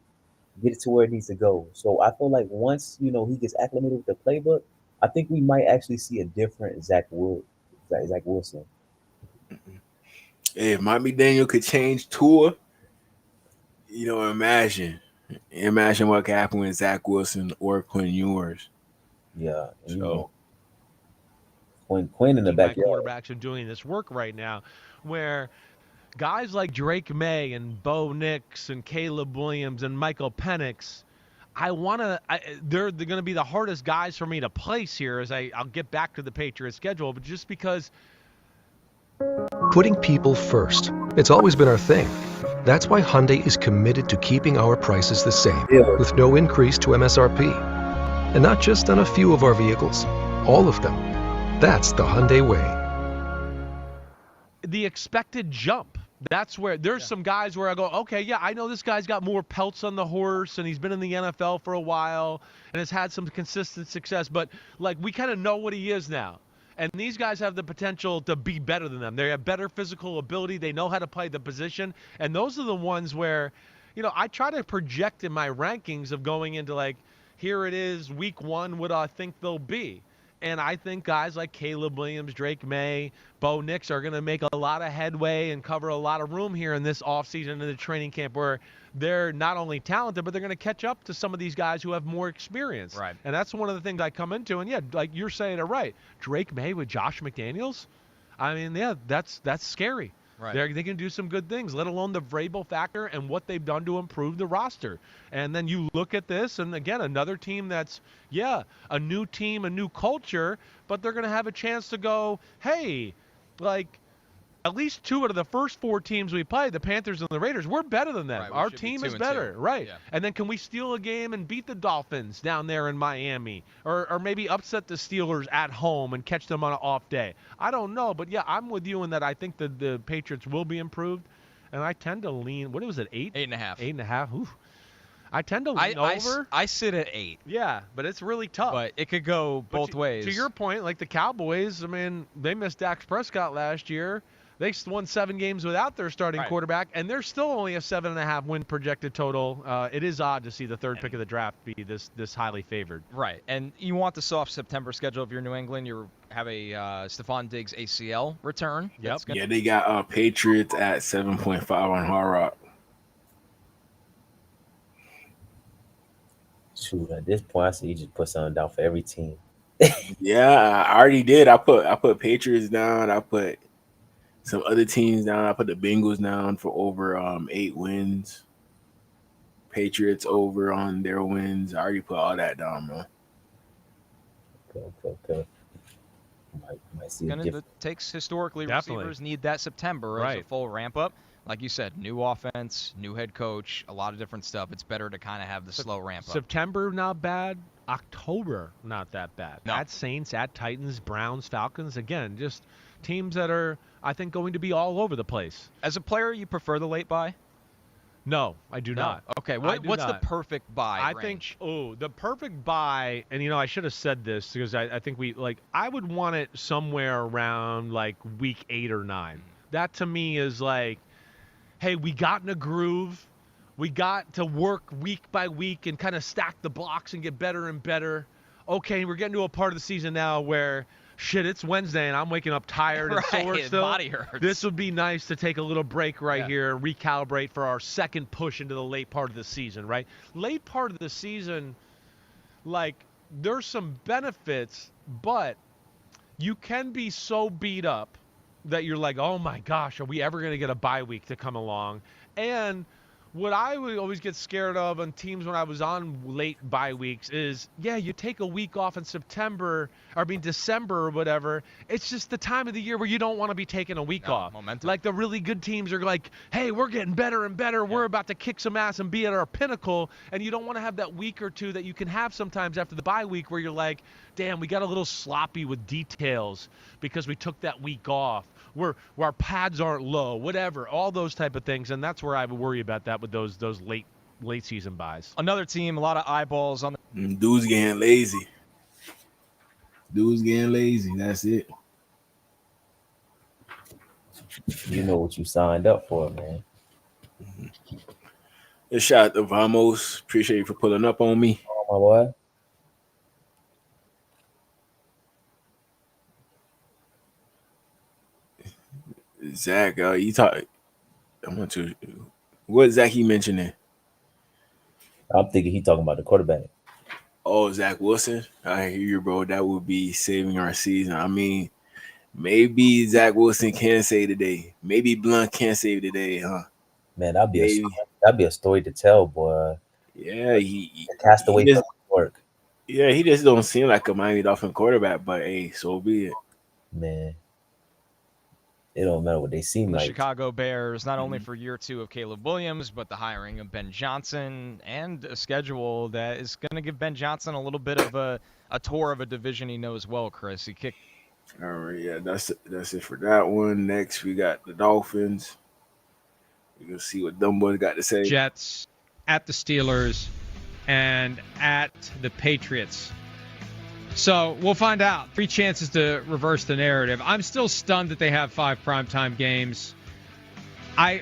get it to where it needs to go. So I feel like once he gets acclimated with the playbook, I think we might actually see a different Zach Wilson. Hey, if Miami Daniel could change tour, imagine what could happen with Zach Wilson or Quinn Ewers. Yeah, and So Quinn in the My backyard. quarterbacks are doing this work right now, where guys like Drake May and Bo Nix and Caleb Williams and Michael Penix, they're going to be the hardest guys for me to place here as I'll get back to the Patriots schedule, but just because Putting people first. It's always been our thing. That's why Hyundai is committed to keeping our prices the same, with no increase to MSRP. And not just on a few of our vehicles, all of them. That's the Hyundai way. the expected jump. That's where there's some guys where I go, okay, yeah, I know this guy's got more pelts on the horse and he's been in the NFL for a while and has had some consistent success, but like we kind of know what he is now. And these guys have the potential to be better than them. They have better physical ability. They know how to play the position. And those are the ones where, you know, I try to project in my rankings of going into like, here it is, week one, what I think they'll be. And I think guys like Caleb Williams, Drake May, Bo Nix are going to make a lot of headway and cover a lot of room here in this offseason in the training camp where they're not only talented, but they're going to catch up to some of these guys who have more experience. Right. And that's one of the things I come into. And, yeah, like you're saying it right. Drake May with Josh McDaniels, I mean, yeah, that's scary. Right. They can do some good things, let alone the Vrabel factor and what they've done to improve the roster. And then you look at this, and again, another team that's, a new team, a new culture, but they're going to have a chance to go, hey, like, at least 2 out of the first 4 teams we played, the Panthers and the Raiders, we're better than them. Right, we Our should be team 2 is and better. 2. Right. Yeah. And then can we steal a game and beat the Dolphins down there in Miami? Or maybe upset the Steelers at home and catch them on an off day? I don't know. But, yeah, I'm with you in that I think the Patriots will be improved. And I tend to lean, what was it, 8? 8.5. 8.5. Ooh. I tend to lean over. I sit at 8. Yeah, but it's really tough. But it could go both ways. To your point, like the Cowboys, I mean, they missed Dak Prescott last year. They won 7 games without their starting quarterback, and they're still only a 7.5 win projected total. It is odd to see the 3rd pick of the draft be this highly favored. Right, and you want the soft September schedule if you're New England. You have a Stephon Diggs ACL return. Yep. Yeah, they got Patriots at 7.5 on Hard Rock. Shoot, at this point, I say you just put something down for every team. Yeah, I already did. I put Patriots down. I put some other teams down. I put the Bengals down for over 8 wins. Patriots over on their wins. I already put all that down, bro. Okay. Might see a difference. It takes historically Definitely. receivers need that September as a Right. full ramp up. Like you said, new offense, new head coach, a lot of different stuff. It's better to kind of have the slow ramp up. September, not bad. October, not that bad. No. At Saints, at Titans, Browns, Falcons. Again, just teams that are, I think, going to be all over the place. As a player, you prefer the late bye? No, I do not. Okay, I do what's not. the perfect bye I range? think, the perfect buy, and I should have said this because I think I would want it somewhere around like week 8 or 9. That to me is like, hey, we got in a groove. We got to work week by week and kind of stack the blocks and get better and better. Okay, we're getting to a part of the season now where, shit, it's Wednesday and I'm waking up tired and sore still. Body hurts. This would be nice to take a little break here, recalibrate for our second push into the late part of the season, right? Late part of the season, like, there's some benefits, but you can be so beat up that you're like, oh my gosh, are we ever going to get a bye week to come along? And what I would always get scared of on teams when I was on late bye weeks is, you take a week off in December or whatever. It's just the time of the year where you don't want to be taking a week off. Momentum. Like the really good teams are like, hey, we're getting better and better. Yeah. We're about to kick some ass and be at our pinnacle. And you don't want to have that week or two that you can have sometimes after the bye week where you're like, damn, we got a little sloppy with details because we took that week off. Where our pads aren't low, whatever, all those type of things, and that's where I would worry about that with those late season buys. Another team, a lot of eyeballs on the Dude's getting lazy. That's it. You know what you signed up for, man. A shout out to Vamos. Appreciate you for pulling up on me. Oh, my boy. Zach, you talk. I want to. What Zach he mentioning? I'm thinking he talking about the quarterback. Oh, Zach Wilson. I hear you, bro. That would be saving our season. I mean, maybe Zach Wilson can save the day. Maybe Blunt can save the day, huh? Man, that'd be a story to tell, boy. Yeah, he Castaway just work. Yeah, he just don't seem like a Miami Dolphin quarterback, but hey, so be it. Man. It don't matter what they seem the like. Chicago Bears, not only for year 2 of Caleb Williams, but the hiring of Ben Johnson and a schedule that is going to give Ben Johnson a little bit of a tour of a division he knows well, Chris. He kicked. All right, yeah, that's it for that one. Next, we got the Dolphins. We're going to see what them boys got to say. Jets, at the Steelers, and at the Patriots. So we'll find out. 3 chances to reverse the narrative. I'm still stunned that they have 5 primetime games. I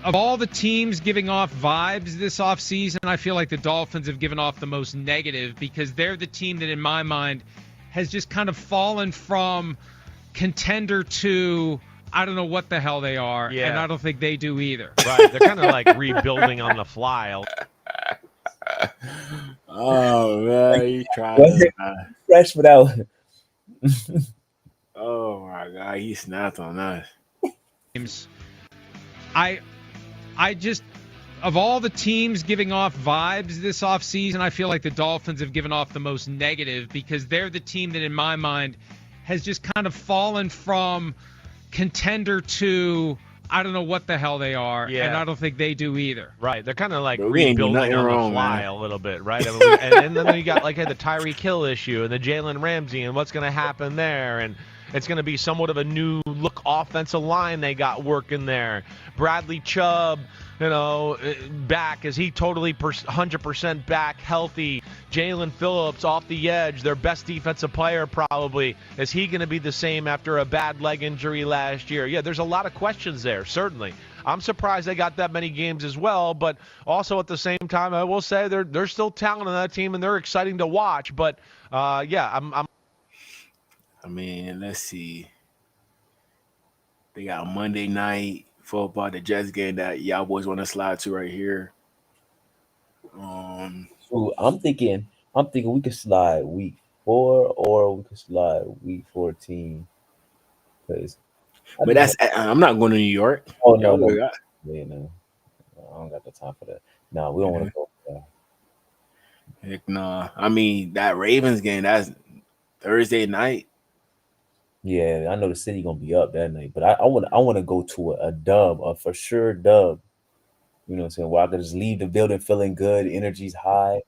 of all the teams giving off vibes this offseason, I feel like the Dolphins have given off the most negative because they're the team that, in my mind, has just kind of fallen from contender to I don't know what the hell they are, and I don't think they do either. Right. They're kind of like rebuilding on the fly. Oh, man. You trying to fresh without. Oh, my God. He snapped on us. I just, of all the teams giving off vibes this offseason, I feel like the Dolphins have given off the most negative because they're the team that, in my mind, has just kind of fallen from contender to I don't know what the hell they are, and I don't think they do either. Right. They're kind of like we ain't do rebuilding nothing on wrong, the fly man. a little bit, right? I mean, and then you got like the Tyreek Hill issue and the Jalen Ramsey and what's going to happen there. And it's going to be somewhat of a new look offensive line they got working there. Bradley Chubb, back. Is he totally 100% back, healthy? Jalen Phillips off the edge, their best defensive player probably. Is he going to be the same after a bad leg injury last year? Yeah, there's a lot of questions there, certainly. I'm surprised they got that many games as well, but also at the same time, I will say there's still talent on that team and they're exciting to watch. But I'm. I mean, let's see. They got Monday night football, the Jets game that y'all boys want to slide to right here. So I'm thinking we could slide week 4 or we could slide week 14. But I'm not going to New York. Oh no. Yeah, no. I don't got the time for that. No, we don't want to go for that. Heck no. I mean, that Ravens game, that's Thursday night. Yeah, I know the city gonna be up that night, but I want to go to a dub, a for sure dub. You know what I'm saying? Where I could just leave the building feeling good, energy's high,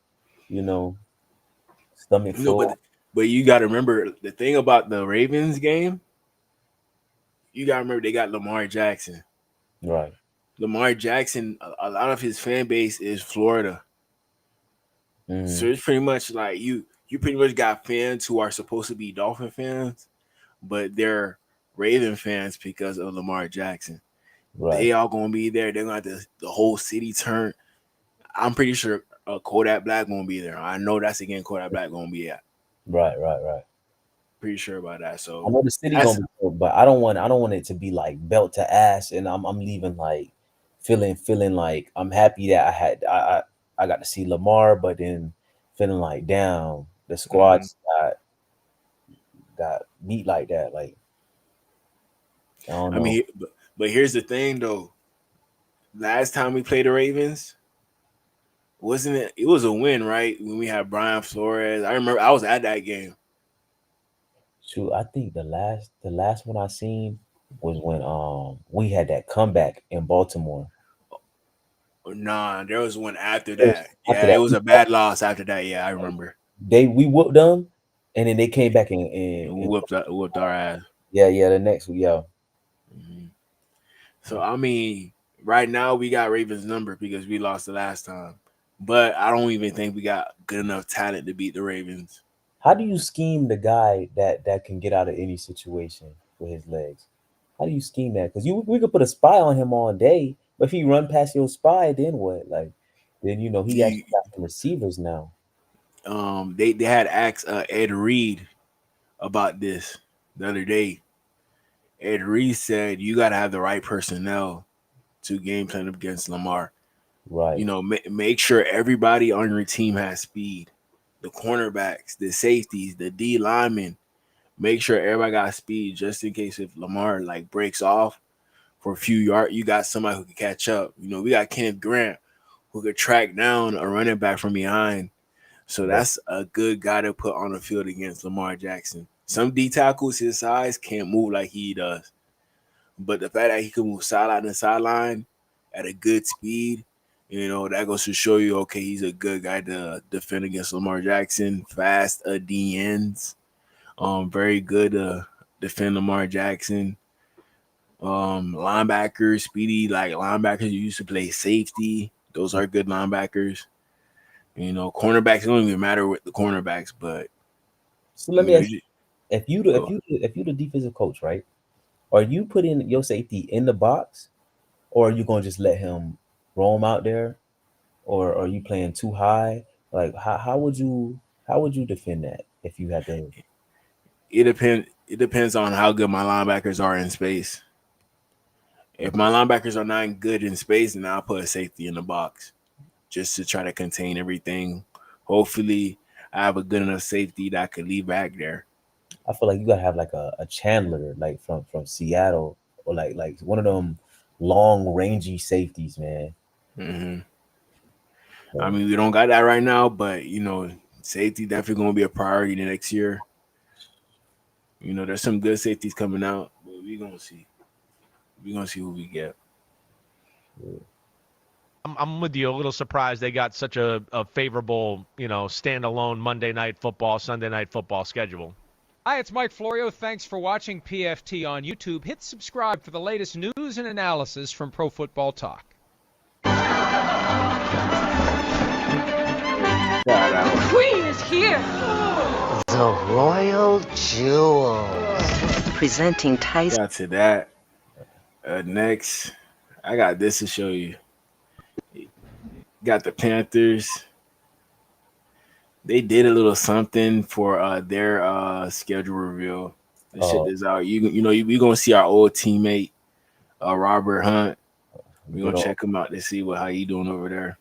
stomach full. But you got to remember the thing about the Ravens game. You got to remember they got Lamar Jackson. Right. Lamar Jackson, a lot of his fan base is Florida. So it's pretty much like you pretty much got fans who are supposed to be Dolphin fans, but they're Raven fans because of Lamar Jackson. Right. They all gonna be there. They're gonna have the whole city turn. I'm pretty sure Kodak Black gonna be there. I know that's again Kodak Black gonna be at. Right. Pretty sure about that. So I know the city gonna be cool, but I don't want it to be like belt to ass, and I'm leaving like feeling like I'm happy that I got to see Lamar, but then feeling like damn, the squad got beat like that. Like I don't know. I mean, but here's the thing though. Last time we played the Ravens, wasn't it? It was a win, right? When we had Brian Flores. I remember I was at that game. Shoot, I think the last one I seen was when we had that comeback in Baltimore. Nah, there was one after that. It was a bad loss after that. Yeah, I remember. We whooped them, and then they came back and whooped our ass. Yeah, the next week, yeah. Mm-hmm. So I mean, right now we got Ravens' number because we lost the last time, but I don't even think we got good enough talent to beat the Ravens. How do you scheme the guy that can get out of any situation with his legs? How do you scheme that? Because we could put a spy on him all day, but if he run past your spy, then what? Like, then he actually got some receivers now. They had asked Ed Reed about this the other day. Ed Reed said you got to have the right personnel to game plan against Lamar. Right. Make sure everybody on your team has speed. The cornerbacks, the safeties, the D linemen. Make sure everybody got speed just in case if Lamar breaks off for a few yards, you got somebody who can catch up. We got Kenneth Grant who could track down a running back from behind. So that's a good guy to put on the field against Lamar Jackson. Some D tackles his size can't move like he does. But the fact that he can move sideline to sideline at a good speed, that goes to show you, okay, he's a good guy to defend against Lamar Jackson. Fast DNs. Very good to defend Lamar Jackson. Linebackers, speedy, like linebackers who used to play safety. Those are good linebackers. Cornerbacks, it don't even matter with the cornerbacks, but so let me ask you, if you the defensive coach, right? Are you putting your safety in the box, or are you gonna just let him roam out there, or are you playing too high? Like how would you defend that if you had to? It depends on how good my linebackers are in space. If my linebackers are not good in space, then I'll put a safety in the box just to try to contain everything. Hopefully, I have a good enough safety that I could leave back there. I feel like you gotta have like a Chandler, like from Seattle, or like one of them long rangy safeties, man. Hmm. I mean, we don't got that right now, but safety definitely going to be a priority the next year. There's some good safeties coming out, but we gonna see. We gonna see who we get. I'm with you. A little surprised they got such a favorable, standalone Monday Night Football, Sunday Night Football schedule. Hi, it's Mike Florio. Thanks for watching PFT on YouTube. Hit subscribe for the latest news and analysis from Pro Football Talk. Queen is here. The Royal Jewels. Presenting Tyson. Got to that. Next, I got this to show you. Got the Panthers. They did a little something for their schedule reveal. This shit is out. We gonna see our old teammate, Robert Hunt. We gonna check him out to see how he doing over there.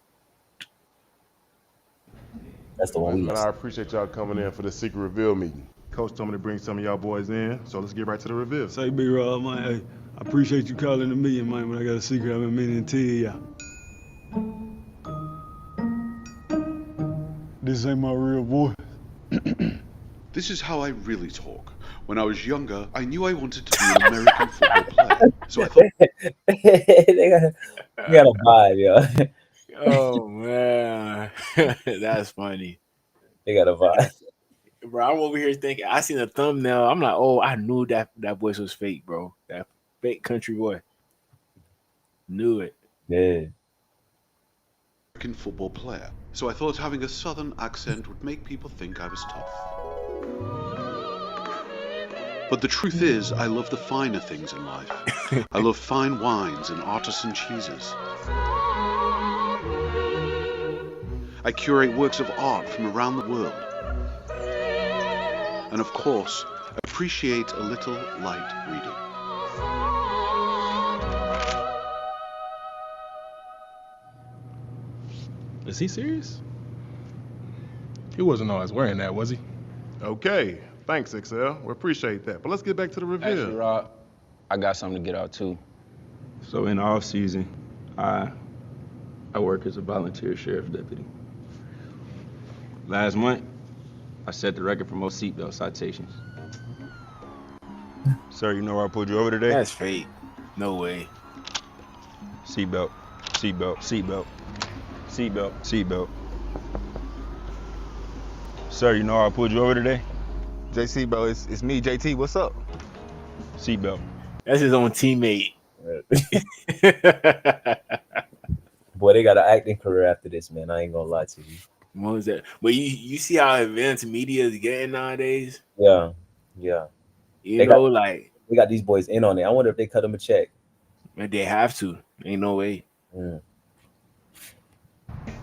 That's the one. I appreciate y'all coming in for the secret reveal meeting. Coach told me to bring some of y'all boys in, so let's get right to the reveal. Say, B-Rob, man, hey, I appreciate you calling the meeting, man, but I got a secret I've been meaning to tell y'all. This ain't my real voice. This is how I really talk. When I was younger, I knew I wanted to be an American football player. So I thought... they got a vibe, yo. Oh, man. That's funny. They got a vibe. Bro, I'm over here thinking, I seen a thumbnail. I'm like, oh, I knew that voice was fake, bro. That fake country boy. Knew it. Yeah. American football player. So I thought having a southern accent would make people think I was tough. But the truth is, I love the finer things in life. I love fine wines and artisan cheeses. I curate works of art from around the world. And of course, appreciate a little light reading. Is he serious? He wasn't always wearing that, was he? Okay, thanks, XL. We appreciate that. But let's get back to the reveal. Actually, Rob, I got something to get out too. So in the off season, I work as a volunteer sheriff deputy. Last month, I set the record for most seatbelt citations. Sir, you know where I pulled you over today? That's fake. No way. Seatbelt, seatbelt, seatbelt, seatbelt, seatbelt. Sir, you know where I pulled you over today? JC, bro, it's me, JT. What's up? Seatbelt. That's his own teammate. Boy, they got an acting career after this, man. I ain't gonna lie to you. What was that? But you see how advanced media is getting nowadays? Yeah. They got these boys in on it. I wonder if they cut them a check. Man, they have to. Ain't no way.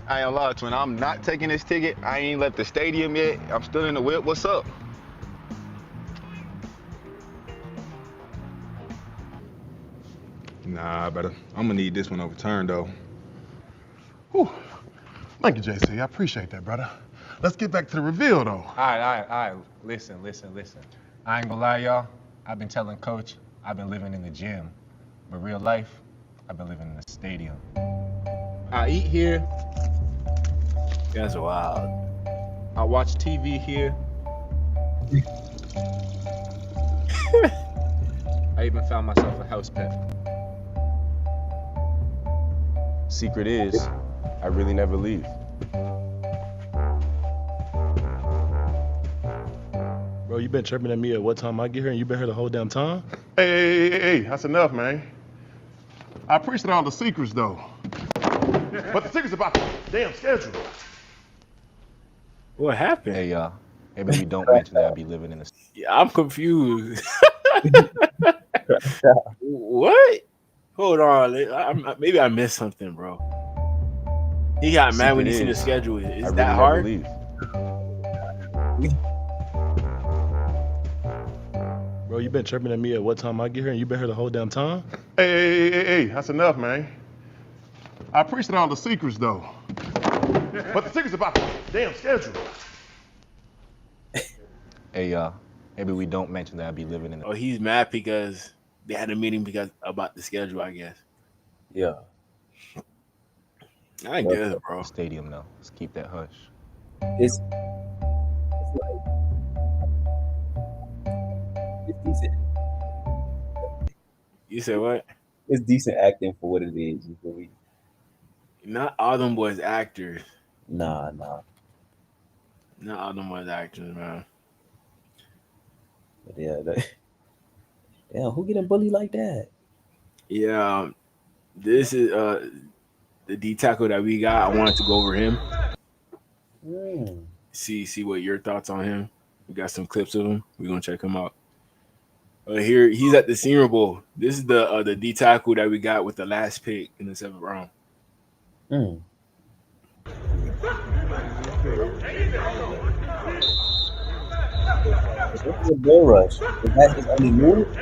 I ain't gonna lie, twin. I'm not taking this ticket. I ain't left the stadium yet. I'm still in the whip. What's up? Nah, I'm gonna need this one overturned though. Whew. Thank you, JC. I appreciate that, brother. Let's get back to the reveal though. All right. Listen. I ain't gonna lie, y'all. I've been telling Coach I've been living in the gym. But real life, I've been living in the stadium. I eat here. That's wild. I watch TV here. I even found myself a house pet. Secret is, I really never leave. Bro, you been chirping at me at what time I get here, and you been here the whole damn time? Hey, that's enough, man. I appreciate all the secrets though. But the secret's about the damn schedule. What happened? Hey, y'all. Hey, baby, don't mention that I be living in the... Yeah, I'm confused. What? Hold on. Maybe I missed something, bro. He got mad when he seen the Secret schedule. I Is really that never hard? leave. Bro, you been chirping at me at what time I get here, and you been here the whole damn time? Hey, that's enough, man. I appreciate all the secrets, though. But the secret's about the damn schedule. Hey, maybe we don't mention that I'll be living in the Oh, he's mad because they had a meeting about the schedule, I guess. Yeah. I guess, bro. stadium, though. Let's keep that hush. It's like it's decent. You said what? It's decent acting for what it is. You feel me? Not all them boys actors. Nah. Not all them boys actors, man. But yeah, damn, who getting bullied like that? Yeah, this is the D tackle that we got. I wanted to go over him. See what your thoughts on him. We got some clips of him. We're gonna check him out. Here he's at the Senior Bowl. This is the D tackle that we got with the last pick in the 7th round. What's the bull rush? Is that his only move?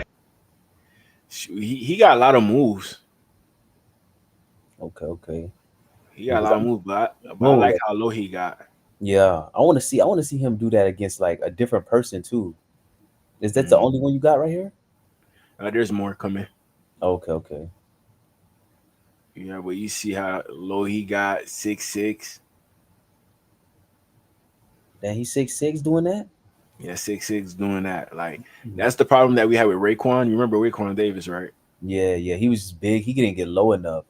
He got a lot of moves. Okay. He got a lot of moves, but I like how low he got. Yeah, I want to see him do that against like a different person too. Is that the only one you got right here? There's more coming. Okay. Yeah, but you see how low he got, 6'6". Then he's 6'6" doing that? Yeah, 6'6" doing that. Like, that's the problem that we had with Raekwon. You remember Raekwon Davis, right? Yeah. He was big. He didn't get low enough.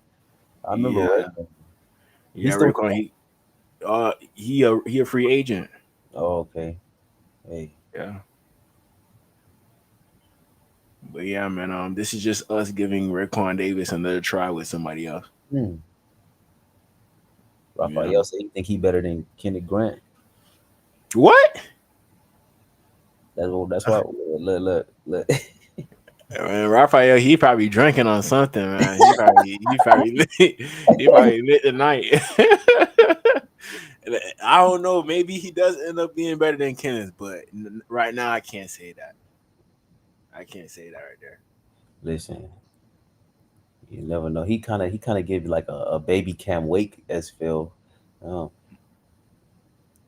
I remember. Yeah, Raekwon. He a free agent. Oh, okay. Hey. Yeah. But yeah, man. This is just us giving Raekwon Davis another try with somebody else. Raphael said he think he better than Kenneth Grant. What? That's why. Look. Man, Raphael, he probably drinking on something, man. He probably lit tonight. I don't know. Maybe he does end up being better than Kenneth, but right now I can't say that. I can't say that right there. Listen, you never know. He kind of gave like a baby Cam Wake as Phil.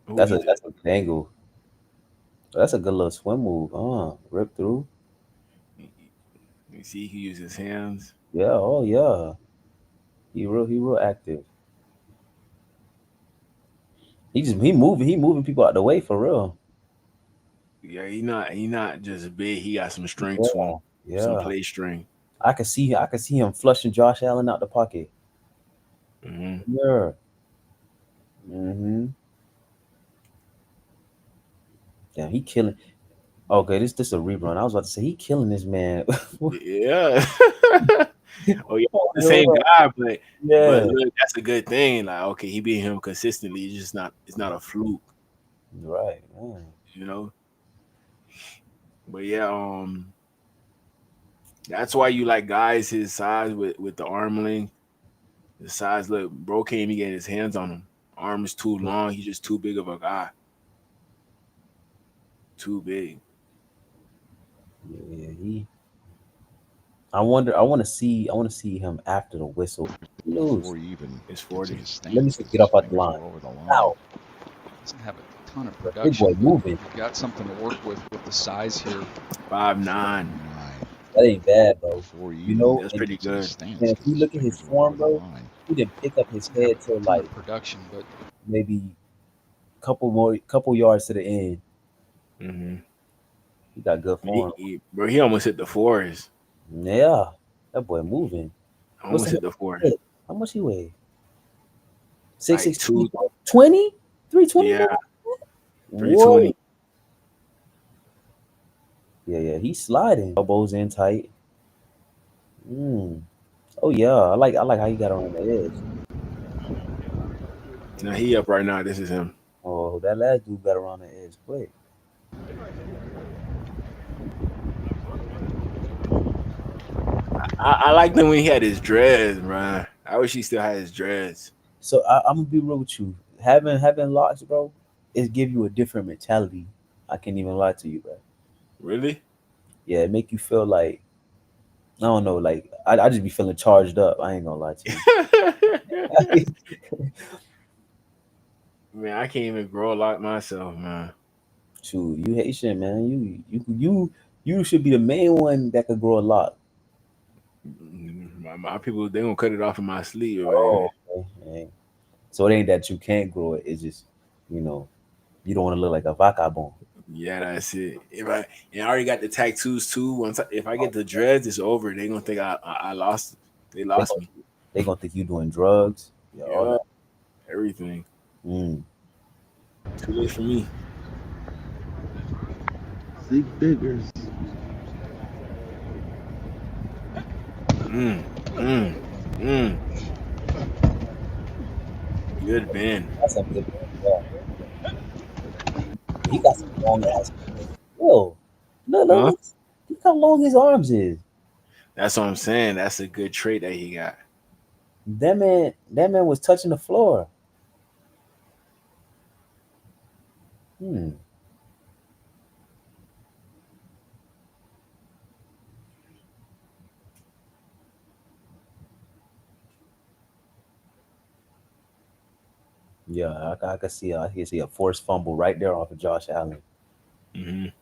That's a good angle. That's a good little swim move. Rip through. You see, he uses his hands. Yeah. Oh yeah. He real active. He moving people out the way for real. Yeah, he not just big. He got some strength to him. Yeah. Some play strength. I can see him flushing Josh Allen out the pocket. Yeah. Damn, he killing. Okay, this a rerun. I was about to say he killing this man. Yeah. Oh yeah, the same guy, but look, that's a good thing. Like, okay, he beat him consistently. It's not a fluke. Right. You know. But yeah, that's why you like guys his size with the arm length. The size, look, bro can't even get his hands on him. Arm is too long. He's just too big of a guy. Too big. Yeah, I want to see him after the whistle. It's 40. Let me just get up at the line. Ow. Doesn't have a ton of Big production. boy moving. You've got something to work with the size here. 5'9". That ain't bad, bro. You know, that's pretty good. And if you look at his form, bro, he didn't pick up his head till like production, but maybe couple yards to the end. He got good form. He almost hit the fours. Yeah, that boy moving. Almost hit the fours. How much he weigh? 6'2". 20? 320? Yeah. 320. Yeah, he's sliding. Elbows in tight. Oh yeah, I like how he got on the edge. Now he up right now. This is him. Oh, that last dude got around the edge quick. I liked him when he had his dreads, bro. I wish he still had his dreads. So I'm gonna be real with you. Having locks, bro, it give you a different mentality. I can't even lie to you, bro. Really? Yeah, it make you feel like I don't know, like I just be feeling charged up. I ain't gonna lie to you. Man, I can't even grow a lock myself, man. Shoot, you Haitian, man. You should be the main one that could grow a lock. My people, they gonna cut it off in my sleep. Oh, okay. So it ain't that you can't grow it. It's just, you know, you don't want to look like a vagabond. Yeah, that's it. And I already got the tattoos too. If I get the dreads, it's over. They gonna think I lost. They lost me. They gonna think you doing drugs. Yeah, all Yeah, that. everything. Mm. Too late for me. Six figures. Good Ben. That's a good one. Yeah. He got some long ass. Yo, look how long his arms is. That's what I'm saying. That's a good trait that he got. That man was touching the floor. Yeah, I can see. I can see a forced fumble right there off of Josh Allen. I'm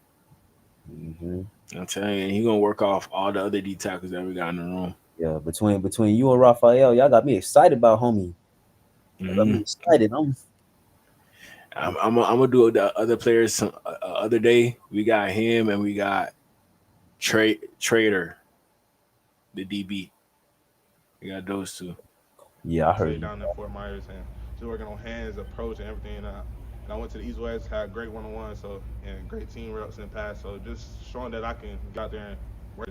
telling you, he gonna work off all the other D tackles that we got in the room. Yeah, between you and Raphael, y'all got me excited about homie. Y'all got me excited. I'm gonna do the other players some other day. We got him and we got Trader, the DB. We got those two. Yeah, I heard. Down in Fort Myers and just working on hands, approach, and everything. And I went to the East West, had great one-on-one, and great team reps in the past. So just showing that I can get out there and work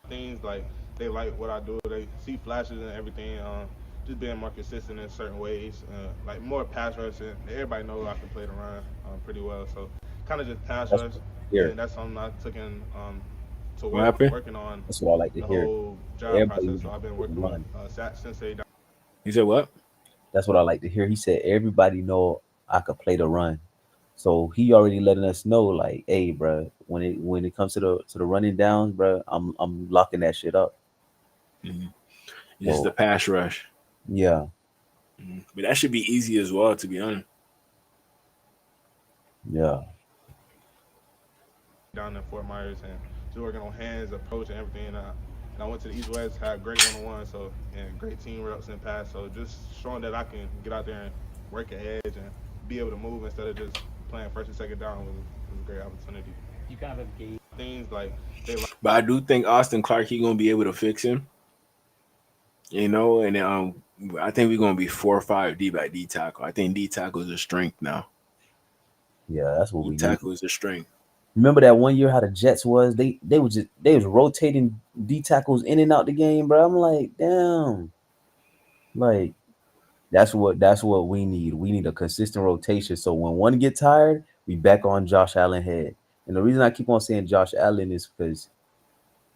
things like they like what I do. They see flashes and everything. Just being more consistent in certain ways, like more pass rush. And everybody knows I can play the run pretty well. So kind of just pass rush. And that's something I took in to working on. That's what I like to hear. Whole job process. So I've been working on since they. You said what? That's what I like to hear. He said everybody know I could play the run. So he already letting us know, like, hey, bro, when it comes to the running downs, bro, I'm locking that shit up. Just the pass rush. Yeah. But that should be easy as well, to be honest. Yeah. Down in Fort Myers and just working on hands, approach, and everything. And I went to the East West, had great one-on-one, and great team reps in the past. So just showing that I can get out there and work an edge and be able to move instead of just playing first and second down was a great opportunity. You kind of gave things like but I do think Austin Clark, he gonna be able to fix him. You know, and I think we're gonna be 4 or 5 deep at D tackle. I think D tackle is a strength now. Yeah, that's what we need. Tackle is a strength. Remember that one year how the Jets was? They was rotating D tackles in and out the game, bro. I'm like, damn. Like, that's what we need. We need a consistent rotation. So when one get tired, we back on Josh Allen head. And the reason I keep on saying Josh Allen is because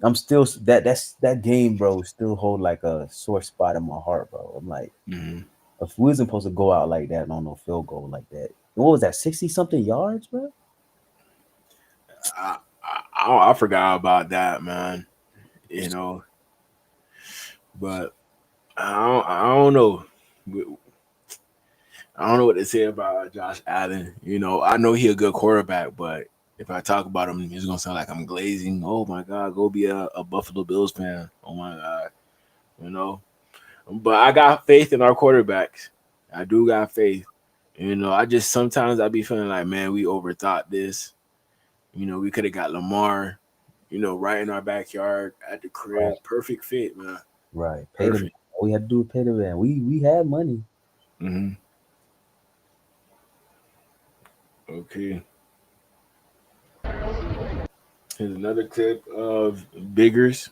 I'm still that game, bro, still hold like a sore spot in my heart, bro. I'm like, if we wasn't supposed to go out like that on no field goal like that. And what was that, 60-something yards, bro? I forgot about that, man. You know, but I don't know. I don't know what to say about Josh Allen. You know, I know he's a good quarterback, but if I talk about him, it's gonna sound like I'm glazing. Oh my God, go be a Buffalo Bills fan. Oh my God, you know. But I got faith in our quarterbacks. I do got faith. You know, I just sometimes I be feeling like, man, we overthought this. You know, we could have got Lamar, you know, right in our backyard at the crib. Right. Perfect fit, man. Right. Pay the man. All we had to do was pay the man. We had money. Okay. Here's another clip of Biggers.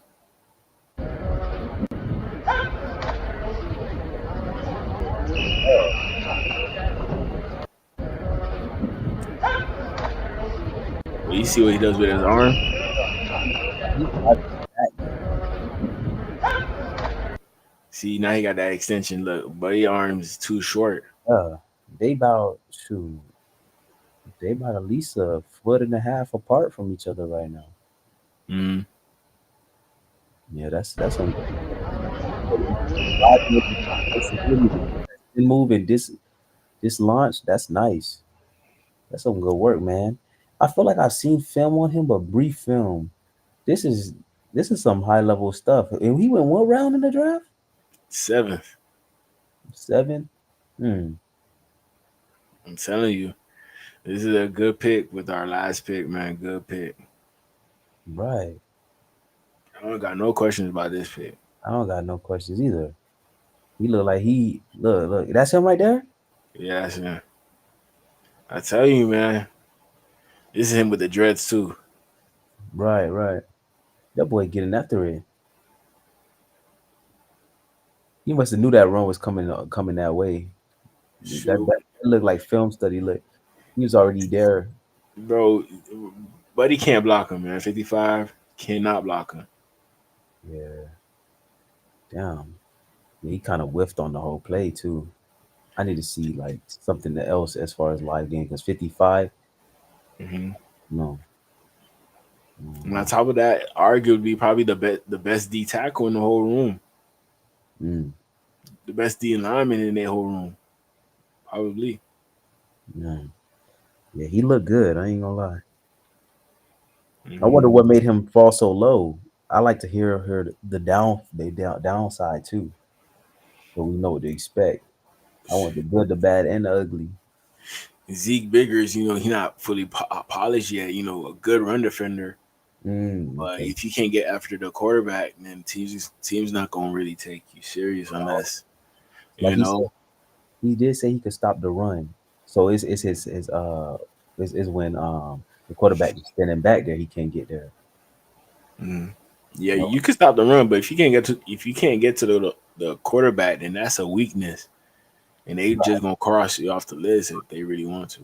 You see what he does with his arm? See, now he got that extension look. Buddy arms is too short. They about shoot. They about at least a foot and a half apart from each other right now. Mm. Yeah, that's some moving this launch. That's nice. That's some good work, man. I feel like I've seen film on him, but brief film. This is this is some high level stuff. And he went what round in the draft? 7th. 7. Hmm. I'm telling you, this is a good pick with our last pick, man. Good pick. Right. I don't got no questions about this pick. I don't got no questions either. He look like he look. That's him right there. Yeah, that's him. I tell you, man. This is him with the dreads too. Right. That boy getting after it. He must have knew that run was coming that way. That looked like film study. Look, he was already there. Bro, Buddy can't block him, man. 55 cannot block him. Yeah. Damn. Yeah, he kind of whiffed on the whole play too. I need to see like something else as far as live game because 55. Mm-hmm. No. And on top of that, arguably probably the best D tackle in the whole room. Mm. The best D lineman in that whole room. Probably. Yeah, he looked good. I ain't gonna lie. Mm-hmm. I wonder what made him fall so low. I like to hear the downside too, so we know what to expect. I want the good, the bad, and the ugly. Zeke Biggers, he not fully polished yet. A good run defender. But if you can't get after the quarterback, then teams not gonna really take you serious unless Like he did say he could stop the run. So it's when the quarterback is standing back there, he can't get there. Mm. Yeah, you can stop the run, but if you can't get to the quarterback, then that's a weakness, and they just gonna cross you off the list if they really want to.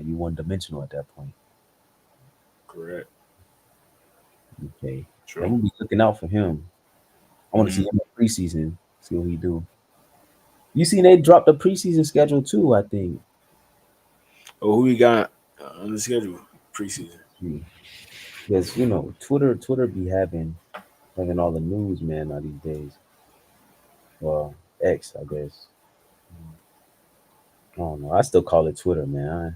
You one dimensional at that point. Correct. Okay. True. I'm gonna be looking out for him. I want to see him in preseason. See what he do. You seen they dropped the preseason schedule too, I think. Oh, who we got on the schedule preseason? Because Twitter be having all the news, man, all these days. Well, X, I guess. I don't know. I still call it Twitter, man.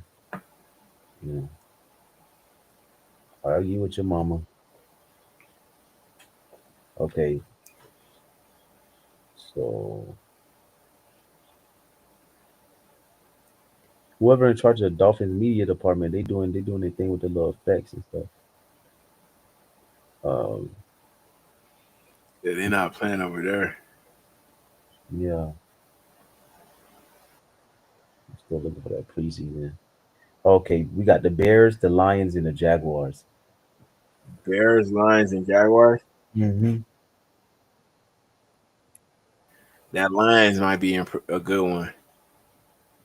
Argue with your mama. Okay. So whoever in charge of the Dolphins media department, they doing their thing with the little effects and stuff. Yeah, they're not playing over there. Yeah. I'm still looking for that preseason. Okay, we got the Bears, the Lions, and the Jaguars. Bears, Lions, and Jaguars. Mm-hmm. That Lions might be a good one.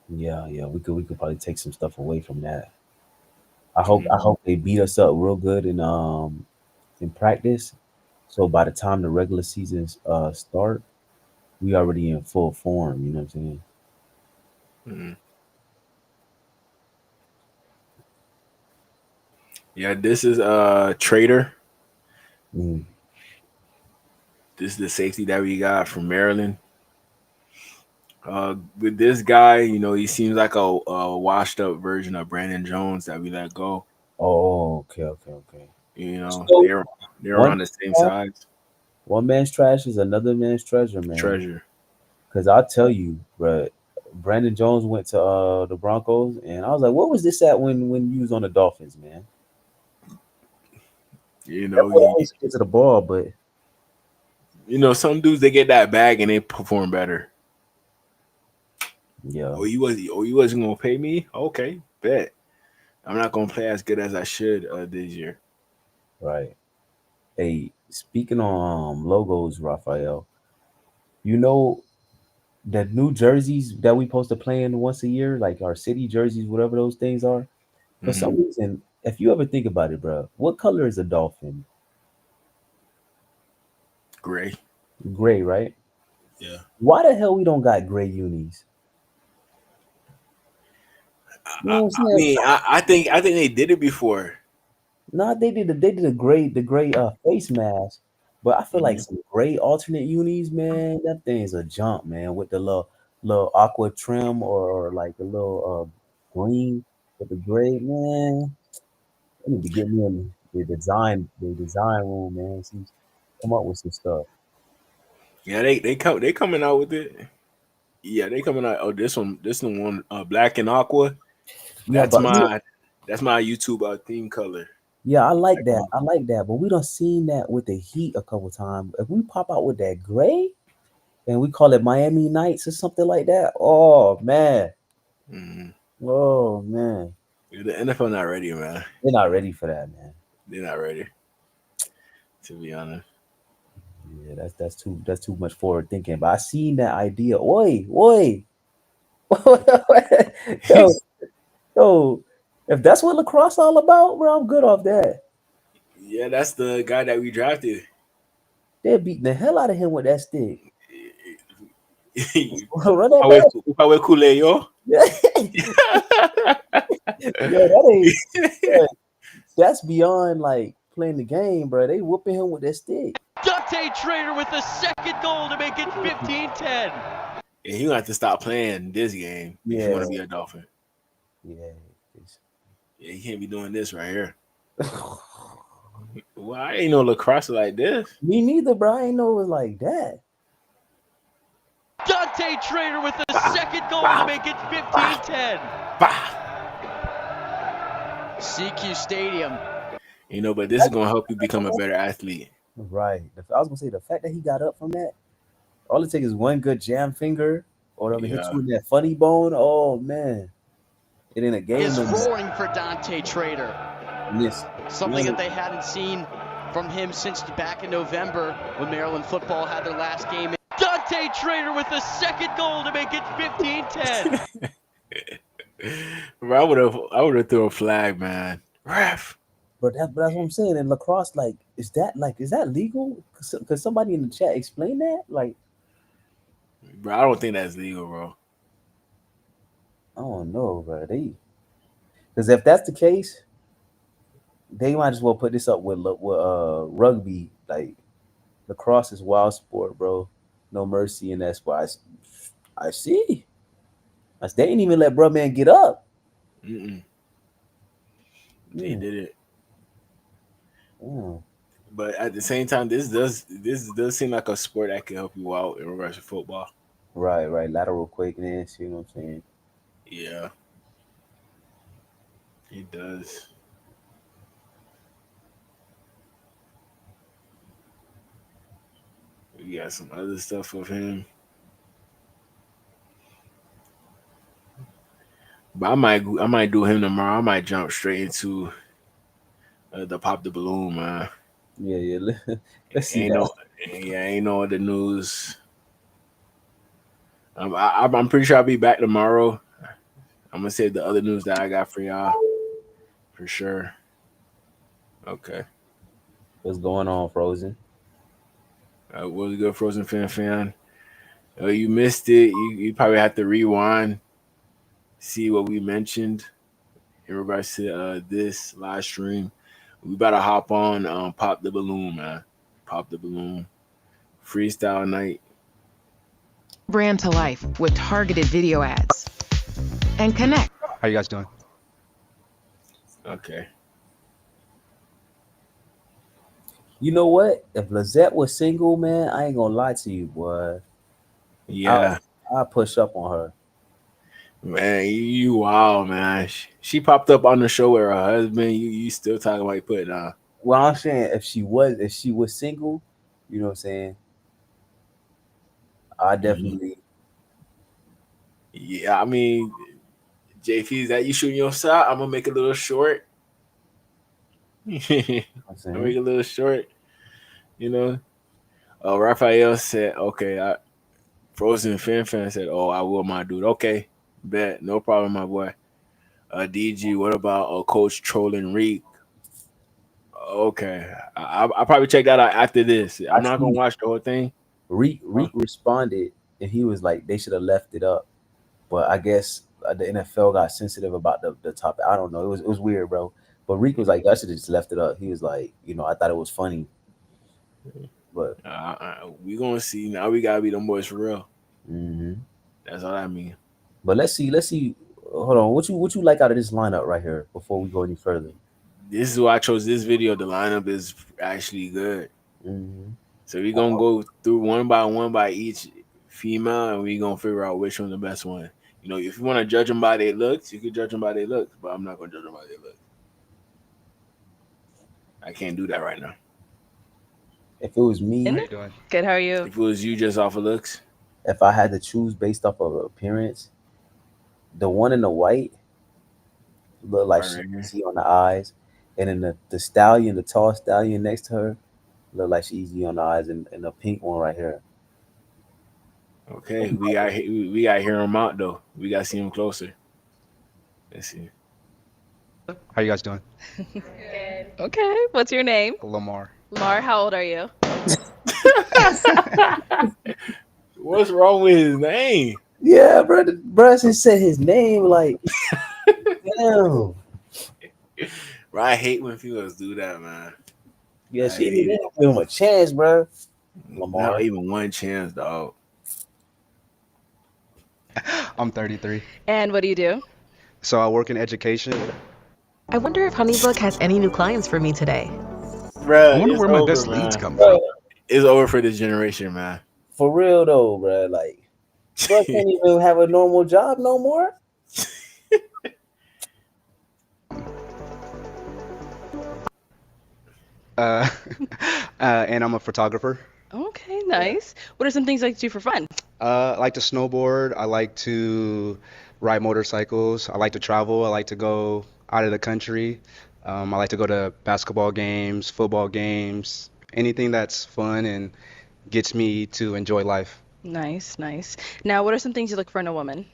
Yeah, we could probably take some stuff away from that. I hope they beat us up real good in practice. So by the time the regular seasons start, we already in full form. You know what I'm saying? Mm-hmm. Yeah, this is Trader. Mm. This is the safety that we got from Maryland. With this guy, he seems like a washed up version of Brandon Jones that we let go. Oh, okay. They're around the same size. One man's trash is another man's treasure, man. Treasure. Because I'll tell you, bro, Brandon Jones went to the Broncos, and I was like, what was this at when you was on the Dolphins, man? He always get to the ball, but some dudes they get that bag and they perform better. Yeah. Oh, you wasn't gonna pay me? Okay, bet. I'm not gonna play as good as I should this year. Right. Hey, speaking on logos, Raphael, the new jerseys that we supposed to play in once a year, like our city jerseys, whatever those things are. For some reason, if you ever think about it, bro, what color is a dolphin? Gray. Gray, right? Yeah. Why the hell we don't got gray unis? You know what I'm I saying? mean, I think they did it before. No, they did the gray face mask, but I feel like some gray alternate unis, man. That thing's a jump, man. With the little aqua trim or like the little green with the gray, man. They need to get me in the design room, man. See, come up with some stuff. Yeah, they coming out with it. Yeah, they coming out. Oh, this one, black and aqua. Yeah, That's but my YouTube theme color. yeah, I like Black that. and I like that. But we done seen that with the Heat a couple times. If we pop out with that gray and we call it Miami Nights or something like that, oh man. Mhm. Oh man. Yeah, the NFL not ready, man. They're not ready for that, man. They're not ready. To be honest. Yeah, that's too much forward thinking. But I seen that idea. Oi. yo, yo, if that's what lacrosse all about, bro, I'm good off that. Yeah, that's the guy that we drafted. They're beating the hell out of him with that stick. Run that back. Upawe Kule, yo. Yeah, that ain't. Yeah, that's beyond like playing the game, bro. They whooping him with that stick. Dante Trader with the second goal to make it 15-10. Yeah, he gonna have to stop playing this game if you want to be a Dolphin. Yeah. Yeah, he can't be doing this right here. Well, I ain't no lacrosse like this. Me neither, bro. I ain't know it was like that. Dante Trader with the second goal to make it 15-10. CQ Stadium. You know, but this is gonna help you become a better athlete. Right. I was gonna say the fact that he got up from that, all it takes is one good jam finger or whatever hit you in that funny bone. Oh man. It in a game Is roaring for Dante Trader. Yes. Something that they hadn't seen from him since back in November when Maryland football had their last game. Dante Trader with the second goal to make it 15-10. Bro, I would have threw a flag, man. Ref. But that's what I'm saying. In lacrosse, like, is that legal? Could somebody in the chat explain that? Like, bro, I don't think that's legal, bro. I don't know, bro. Because if that's the case, they might as well put this up with rugby. Like, lacrosse is wild sport, bro. No mercy in that sport. I see. They ain't even let bro man get up. They did it. But at the same time, this does seem like a sport that can help you out in regards to football. Right. Lateral quickness, you know what I'm saying? Yeah. It does. We got some other stuff of him. But I might do him tomorrow. I might jump straight into the pop the balloon, man. Yeah. Let's see. Ain't no other news. I'm pretty sure I'll be back tomorrow. I'm gonna say the other news that I got for y'all for sure. Okay. What's going on, Frozen? What's good, Frozen fan? You missed it. You probably have to rewind, see what we mentioned in regards to this live stream. We about to hop on Pop the Balloon, man. Pop the Balloon. Freestyle night. Brand to life with targeted video ads. And connect. How you guys doing? Okay. You know what? If Lizette was single, man, I ain't gonna lie to you, boy. Yeah. I'll push up on her. Man, you wild, man. She popped up on the show with her husband. You still talking about putting on. Well, I'm saying if she was single, you know what I'm saying? I definitely. Yeah, I mean, JP, is that you shooting your shot? I'm gonna make a little short. I'll make a little short. You know. Raphael said, "Okay." Frozen fan said, "Oh, I will, my dude." Okay, bet, no problem, my boy. DG, what about Coach trolling Reek? Okay, I'll probably check that out after this. I'm not gonna watch the whole thing. Reek responded, and he was like, they should have left it up. But I guess the NFL got sensitive about the topic. I don't know. It was weird, bro. But Reek was like, I should have just left it up. He was like, I thought it was funny. But we gonna see. Now we gotta be them boys for real. Mm-hmm. That's all I mean. But let's see. Hold on. What you like out of this lineup right here before we go any further? This is why I chose this video. The lineup is actually good. Mm-hmm. So we're gonna go through one by each female, and we're gonna figure out which one's the best one. If you want to judge them by their looks, you can judge them by their looks, but I'm not gonna judge them by their looks. I can't do that right now. If it was me, Good. How are you? If it was you, just off of looks. If I had to choose based off of appearance, the one in the white look like she can see on the eyes, and then the tall stallion next to her, look like she's easy on the eyes, and the pink one right here. Okay, we got to hear him out though. We got to see him closer. Let's see. How you guys doing? Okay. What's your name? Lamar. Lamar, how old are you? What's wrong with his name? Yeah, bro. Bro just said his name like, damn. Bro, I hate when females do that, man. Yeah, she didn't give him a chance, bro. Lamar. Not even one chance, dog. I'm 33. And what do you do? So I work in education. I wonder if Honeybook has any new clients for me today. Bruh, I wonder it's where my over, best man. leads come from. It's over for this generation, man. For real though, bro. Like, bro can't even have a normal job no more. And I'm a photographer. Okay, nice. What are some things you like to do for fun? I like to snowboard. I like to ride motorcycles. I like to travel. I like to go out of the country. I like to go to basketball games, football games, anything that's fun and gets me to enjoy life. Nice, nice. Now, what are some things you look for in a woman?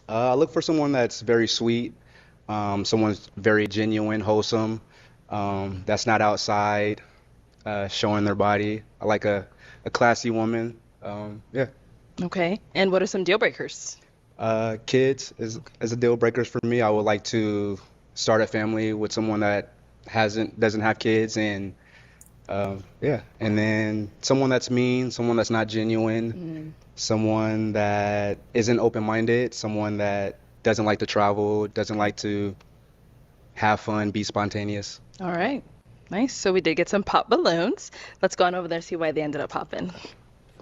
I look for someone that's very sweet, someone's very genuine, wholesome, that's not outside showing their body. I like a classy woman. Yeah. Okay. And what are some deal breakers? Kids is a deal breaker for me. I would like to start a family with someone that doesn't have kids, and yeah, and then someone that's mean, someone that's not genuine, someone that isn't open-minded, someone that doesn't like to travel, doesn't like to have fun, be spontaneous. All right. Nice. So we did get some pop balloons. Let's go on over there and see why they ended up popping.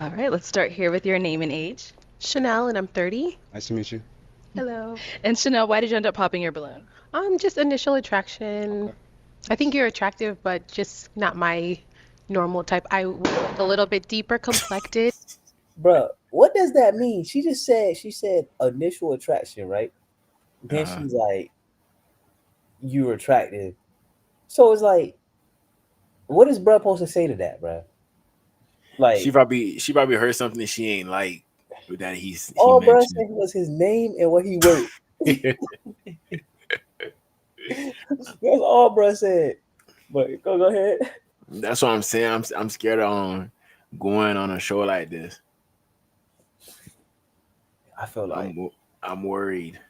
All right. Let's start here with your name and age. Chanel, and I'm 30. Nice to meet you. Hello. And Chanel, why did you end up popping your balloon? Just initial attraction. Okay. I think you're attractive, but just not my normal type. I want a little bit deeper complected. Bro, what does that mean? She said initial attraction, right? Then she's like, you're attractive. So it's like, what is bro supposed to say to that, bro? Like, she probably heard something she ain't like that he all bro mentioned. said was his name and what he worked. That's all bro said. But go ahead. That's what I'm saying. I'm scared of going on a show like this. I feel like I'm worried.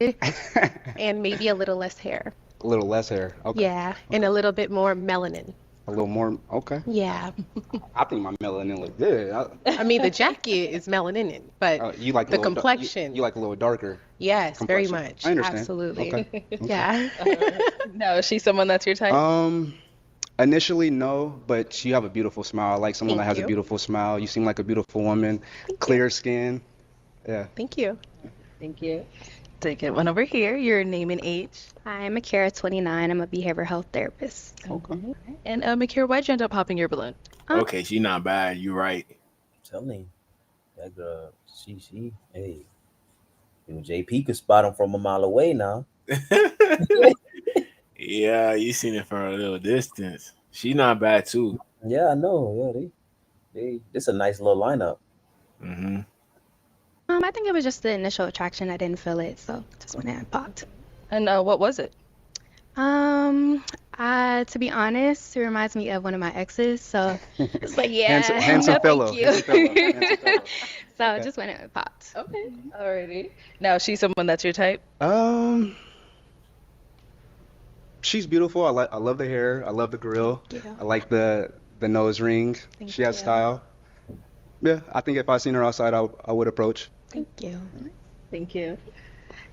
And maybe a little less hair. A little less hair. Okay. Yeah, and a little bit more melanin. A little more. Okay. Yeah. I think my melanin look good. I mean, the jacket is melanin, but you like the complexion. You like a little darker. Yes, very much. I understand. Absolutely. Okay. Yeah. No, is she someone that's your type? Initially, no, but you have a beautiful smile. I like someone that has a beautiful smile. You seem like a beautiful woman. Clear skin. Yeah. Thank you. Thank you. Take it one over here. Your name and age. Hi, I'm Akira, 29. I'm a behavioral health therapist. Okay. And Akira, why'd you end up popping your balloon? Okay, she's not bad. You're right. Tell me, that girl, she, hey, JP could spot him from a mile away now. Yeah, you seen it from a little distance. She's not bad too. Yeah, I know. Yeah, this a nice little lineup. Mm-hmm. I think it was just the initial attraction. I didn't feel it, so just went and popped. And what was it? I To be honest, it reminds me of one of my exes, so it's like, Handsome, yeah, handsome no, fellow. thank you. Handsome fellow. Handsome fellow. So Okay. just went and popped. Okay. Alrighty. Now, is she someone that's your type? She's beautiful. I love the hair. I love the grill. Thank you. I like the nose ring. Thank She has you. style. Yeah, I think if I seen her outside, I would approach. Thank you. Thank you.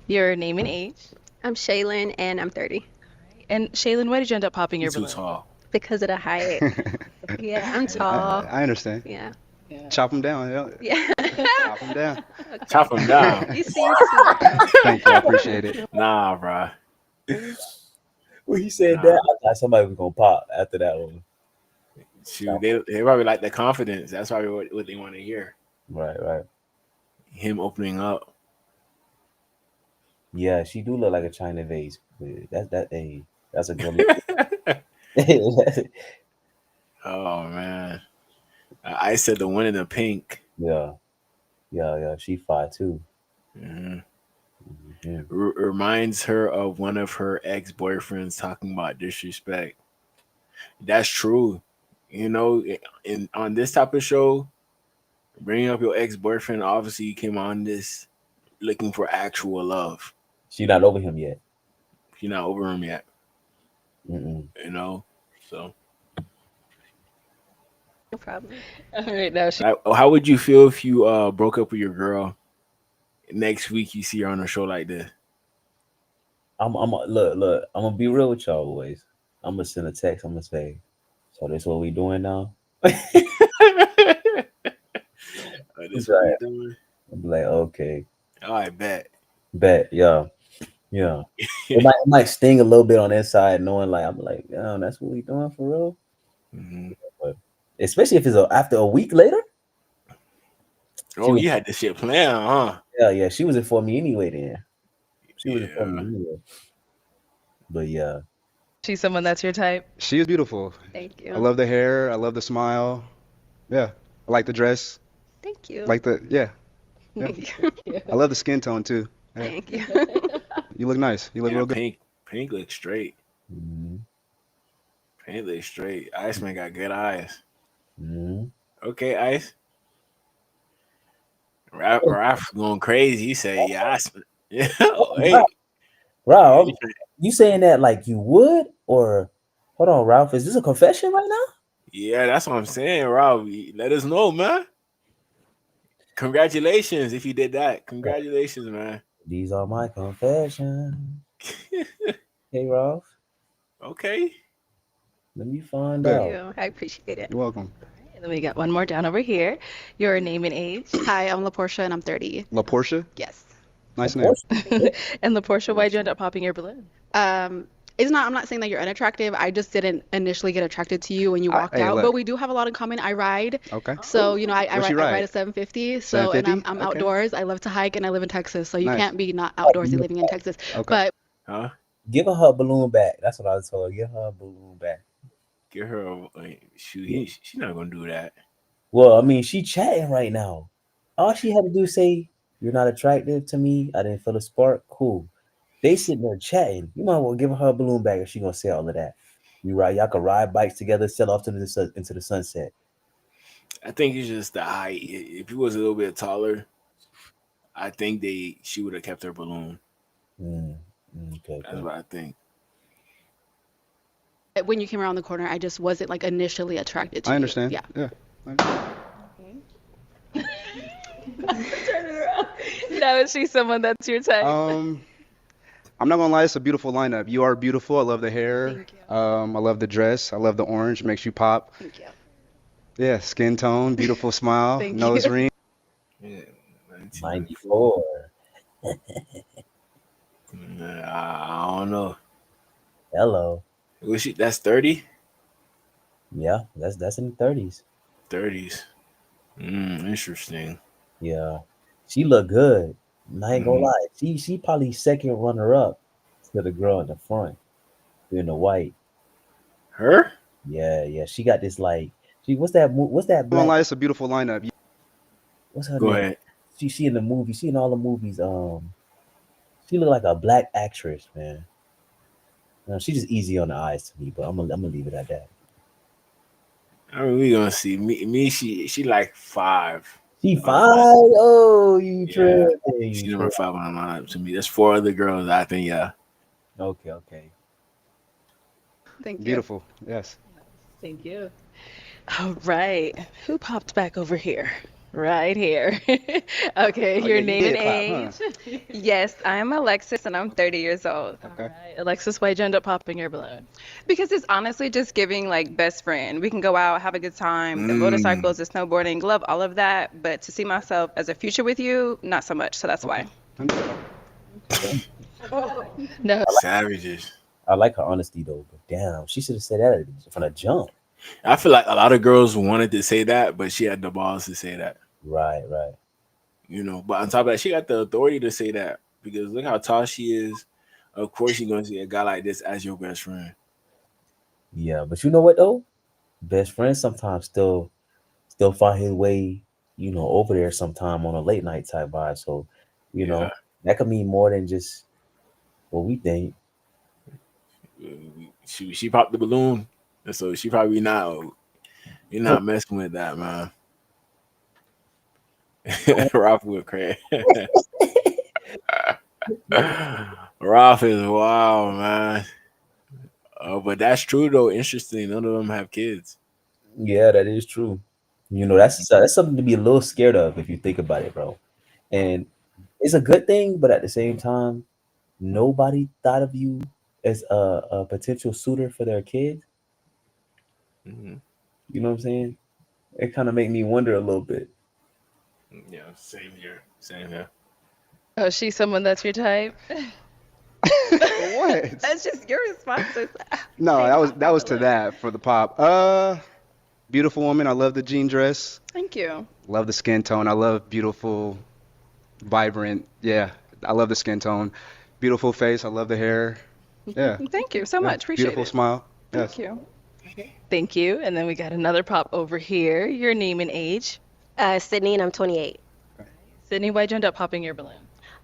Your name and age? I'm Shaylin, and I'm 30. And Shaylin, why did you end up popping your He's too balloon? tall. Because of the height. Yeah, I'm tall. I understand. Yeah. Chop them down. Yeah. Yeah. Chop them down. Chop him down. You seem smart. Thank you. I appreciate it. Nah, bro. When he said that, I thought somebody was gonna pop after that one. Shoot, they probably like the confidence. That's probably what they want to hear. Right. Him opening up. Yeah, she do look like a China vase. But that's a good look. Oh man, I said the one in the pink. Yeah. She fine too. Reminds her of one of her ex-boyfriends talking about disrespect. That's true. You know, on this type of show, bringing up your ex-boyfriend, obviously you came on this looking for actual love. She not over him yet. You're not over him yet. Mm-mm. You know, so. No problem. All right, now How would you feel if you broke up with your girl? Next week you see her on a show like this. Look. I'm gonna be real with y'all boys. I'm gonna send a text. I'm gonna say, "So this what we doing now?" This what we doing? I'm like, okay. Oh, I bet. Yeah. It might sting a little bit on the inside, knowing like I'm like, oh, that's what we doing for real. Mm-hmm. But especially if it's after a week later. Oh, you had this shit planned, huh? Yeah. She was informing me anyway. Then she was informing me anyway. But yeah, she's someone that's your type. She is beautiful. Thank you. I love the hair. I love the smile. Yeah, I like the dress. Thank you. Yeah. Thank you. I love the skin tone too. Yeah. Thank you. You look nice. You look real good. Pink looks straight. Mm-hmm. Pink looks straight. Iceman got good eyes. Mm-hmm. Okay, Ice. Ralph going crazy. He say, yeah, Iceman. Yeah. Hey. Ralph, you saying that like you would, or hold on, Ralph, is this a confession right now? Yeah, that's what I'm saying, Ralph. Let us know, man. Congratulations if you did that. Congratulations, man. These are my confessions. Hey, Ralph. Okay. Let me find out. Thank you. I appreciate it. You're welcome. And then we got one more down over here. Your name and age? Hi, I'm LaPortia and I'm 30. LaPortia? Yes. Nice name. And LaPortia, why'd you end up popping your balloon? I'm not saying that you're unattractive. I just didn't initially get attracted to you when you walked out. look. But we do have a lot in common. I ride. Okay. So, I What's ride, your I ride? ride a 750. So, and 750? I'm Okay. outdoors. I love to hike and I live in Texas. So you Nice. can't be not outdoorsy living in Texas. Okay. But Give her balloon back. That's what I was told. Give her balloon back. Give her she's not gonna do that. Well, I mean, she chatting right now. All she had to do is say, "You're not attractive to me. I didn't feel a spark." Cool. They sitting there chatting. You might well give her a balloon back if she gonna say all of that. Y'all can ride bikes together, sell off into the sunset. I think it's just the height. If he was a little bit taller, I think she would have kept her balloon. Okay. That's what I think. when you came around the corner, I just wasn't like initially attracted to I you. understand. Yeah. Yeah. Turn it around. Now, is she someone that's your type? I'm not gonna lie, it's a beautiful lineup. You are beautiful. I love the hair. I love the dress. I love the orange. Makes you pop. Thank you. Yeah, skin tone, beautiful smile, Thank nose you. ring. Yeah, 94. I don't know. Hello. That's 30? Yeah, that's in the 30s. 30s. Interesting. Yeah, she look good. I ain't gonna lie. She probably second runner up to the girl in the front, in the white. Her? Yeah. She got this like. What's that? What's that? I'm not gonna lie, it's a beautiful lineup. What's her Go name? ahead. She in the movie. She in all the movies. She look like a black actress, man. No, she's just easy on the eyes to me, but I'm gonna leave it at that. I mean, we gonna see. Me, she like 5. She on 5. the line. Oh, you Yeah, tripping? she You number tripping. 5 on the lineup to me. There's 4 other girls. I think yeah. Okay. Thank you. Beautiful. Yes. Thank you. All right. Who popped back over here? Right here. Okay, Oh, your yeah, you name and did pop, age. Yes, I'm Alexis and I'm 30 years old. Okay. Right. Alexis, why'd you end up popping your balloon? Because it's honestly just giving like best friend. We can go out, have a good time, the Mm. motorcycles, the snowboarding, love all of that. But to see myself as a future with you, not so much. So that's why. No. Savages. I like her honesty though, but damn, she should have said that from the jump. I feel like a lot of girls wanted to say that, but she had the balls to say that. Right. You know, but on top of that, she got the authority to say that because look how tall she is. Of course, you're gonna see a guy like this as your best friend. Yeah, but you know what though? Best friends sometimes still find his way, over there sometime on a late night type vibe. So, Yeah. that could mean more than just what we think. She popped the balloon, and so she probably not. You're not messing with that, man. Ralph with Craig. Ralph is wild, man. But that's true though. Interesting. None of them have kids. Yeah, that is true. That's something to be a little scared of if you think about it, bro. And it's a good thing, but at the same time, nobody thought of you as a potential suitor for their kid. Mhm. You know what I'm saying? It kind of make me wonder a little bit. Yeah, same here. Same here. Oh, she's someone that's your type? What? That's just your responses. No, that was to that for the pop. Beautiful woman. I love the jean dress. Thank you. Love the skin tone. I love beautiful, vibrant. Yeah, I love the skin tone. Beautiful face. I love the hair. Yeah. Thank you so Yeah. much. Appreciate Beautiful it. smile. Thank Yes. you. Thank you. And then we got another pop over here. Your name and age. Sydney, and I'm 28. Sydney, why'd you end up popping your balloon?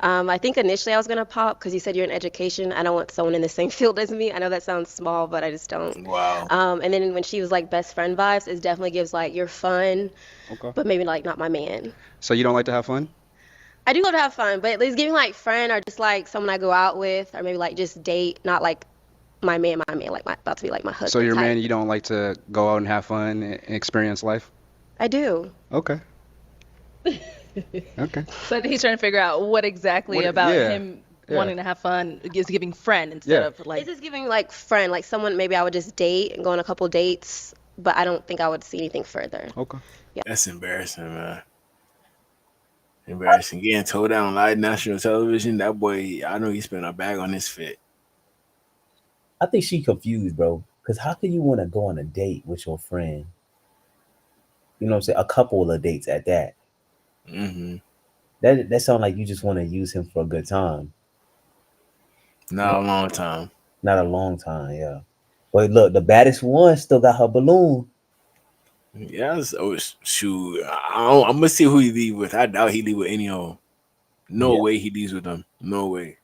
I think initially I was gonna pop because you said you're in education. I don't want someone in the same field as me. I know that sounds small, but I just don't. Wow. And then when she was like best friend vibes, it definitely gives like you're fun, Okay. but maybe like not my man. So you don't like to have fun? I do love to have fun, but it's giving like friend or just like someone I go out with, or maybe like just date, not like my man, like about to be like my husband. So your type. man, you don't like to go out and have fun and experience life? I do. Okay. Okay. So he's trying to figure out what exactly What- about yeah, him yeah. wanting to have fun is giving friend instead Yeah. of like. It's just giving like friend, like someone maybe I would just date and go on a couple dates, but I don't think I would see anything further. Okay. That's embarrassing, man. Embarrassing. Getting told down on live national television. That boy, I know he spent a bag on this fit. I think she confused, bro. Because how can you want to go on a date with your friend? You know what I'm saying? A couple of dates at that. Mm-hmm. That sounds like you just want to use him for a good time. Not a long time. Not a long time, yeah. But look, the baddest one still got her balloon. Yes. Oh, shoot. I'm gonna see who he leave with. I doubt he leave with any of them. No way he leaves with them. No way.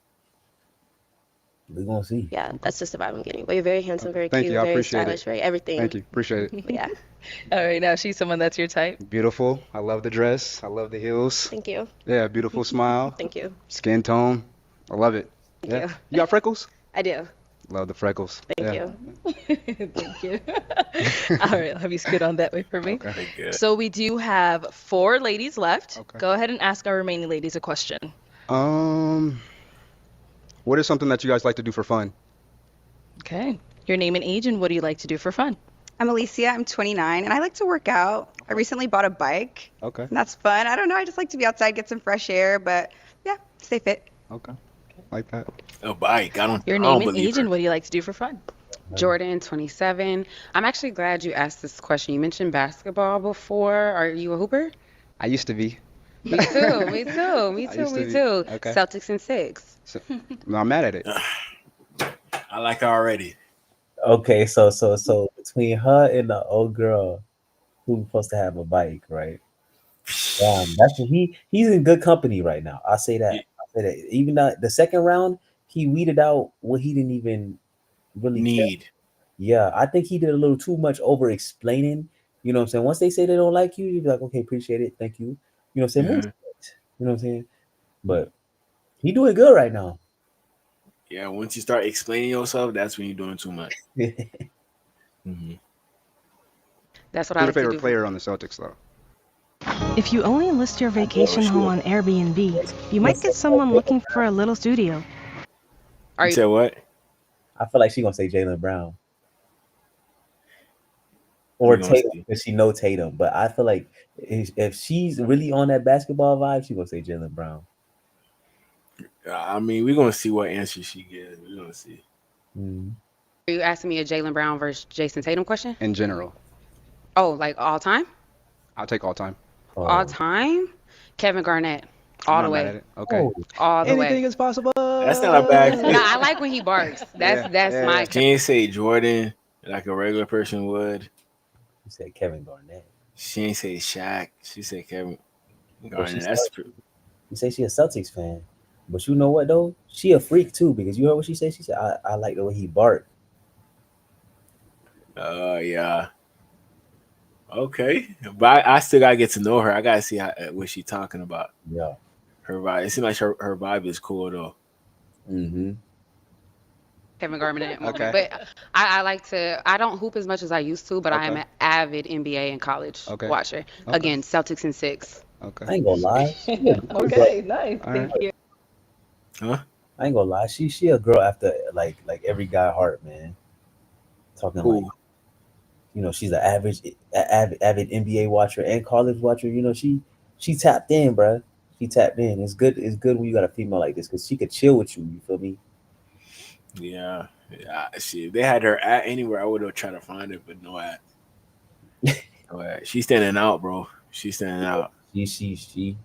We're gonna see. Yeah, that's just the vibe I'm getting. But you're very handsome, very Thank cute, you. I very appreciate stylish, it. very everything. Thank you. Appreciate it. But yeah, All right, now she's someone that's your type. Beautiful. I love the dress. I love the heels. thank you. Yeah, beautiful smile. Thank you. Skin tone. I love it. Thank Yeah. you. You got freckles? I do. Love the freckles. Thank Yeah. you. Thank you. All right, I'll have you scoot on that way for me. Okay. Good. So we do have 4 ladies left. Go ahead and ask our remaining ladies a question. What is something that you guys like to do for fun? Okay. Your name and age, and what do you like to do for fun? I'm Alicia. I'm 29, and I like to work out. I recently bought a bike, Okay. and that's fun. I don't know. I just like to be outside, get some fresh air, but yeah, stay fit. Okay. Like that. A bike. I Your don't name and believe age, her. and what do you like to do for fun? Jordan, 27. I'm actually glad you asked this question. You mentioned basketball before. Are you a hooper? I used to be. Me too. Me too. Me I too. used to Me be. too. Okay. Celtics in 6. So, no, I'm mad at it. I like her already. Okay, so between her and the old girl who's supposed to have a bike, right? That's what he's in good company right now. I say that. I say that. Even the second round, he weeded out what he didn't even really care. need. Yeah, I think he did a little too much over explaining. You know what I'm saying? Once they say they don't like you, you be like, okay, appreciate it, thank you. You know what I'm saying? Move Yeah. on. You know what I'm saying? But he doing good right now. Yeah, once you start explaining yourself, that's when you're doing too much. That's what Who's I your like to favorite do. player on the Celtics, though? If you only list your vacation home on Airbnb, you might get someone looking for a little studio. You said what? I feel like she gonna say Jaylen Brown We or gonna Tatum see. because she know Tatum. But I feel like if she's really on that basketball vibe, she gonna say Jaylen Brown. I mean, we're gonna see what answer she gives. We're gonna see. Are you asking me a Jaylen Brown versus Jason Tatum question? In general, Oh, like all time? I'll take all time. All time? Kevin Garnett. I'm All not the mad way. at it. Okay. All the Anything way. is possible. That's not a bad No, pick. I like when he barks. That's my She ain't say Jordan like a regular person would. She said Kevin Garnett. She ain't say Shaq. She said Kevin But Garnett. That's true. you say she a Celtics fan, but you know what though? She a freak too because you heard what she said. She said I like the way he barked. Yeah. Okay, but I still gotta get to know her. I gotta see what she talking about. Yeah. Her vibe. It seems like her vibe is cool though. Mm-hmm. Kevin Garnett. Okay. But I like to, I don't hoop as much as I used to, but I am Okay. an avid NBA and college Okay. watcher. Okay. Again, Celtics in 6. Okay. I ain't gonna lie. Okay, nice. All Thank right. you. Huh? I ain't gonna lie. She a girl after like every guy heart, man. Talking Who? like, you know, she's an avid NBA watcher and college watcher. You know, she tapped in, bruh. She tapped in. It's good when you got a female like this because she could chill with you. You feel me? Yeah. See, if they had her at anywhere, I would have tried to find her, but no at. No at. She's standing out, bro. She's standing out. She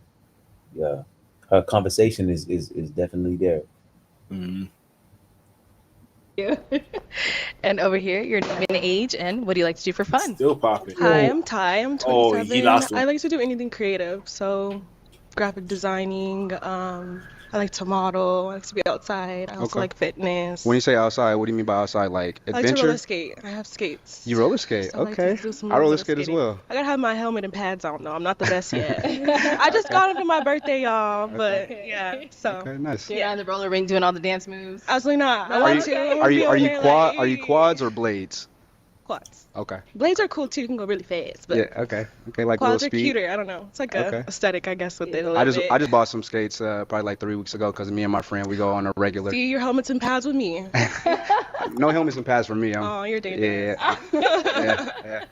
yeah. Her conversation is definitely there. Mm-hmm. Yeah. And over here, your name and age, and what do you like to do for fun? Still popping. Hi, I'm Ty. I'm Oh, 27. he lost one. I like to do anything creative, so graphic designing. I like to model. I like to be outside. I also Okay. like fitness. When you say outside, what do you mean by outside? Like I like to adventure? roller skate. I have skates. You roller skate? So I like to Okay. do some I roller roller skate as skating. well. I gotta have my helmet and pads on though. I'm not the best yet. I just got them for my birthday, y'all. But yeah, so Okay, nice. You're on the roller rink doing all the dance moves. absolutely not. I Are want you to. I are wanna you be are on you there quad? like, Are you quads or blades? quads? Okay. Blades are cool too. You can go really fast. But Yeah. Okay. Okay. Like quads little are speed. cuter. I don't know. It's like Okay. a aesthetic, I guess, with it a little I just bit. bought some skates probably like 3 weeks ago because me and my friend we go on a regular. See your helmets and pads with me. No helmets and pads for me. Oh, you're dangerous. Yeah.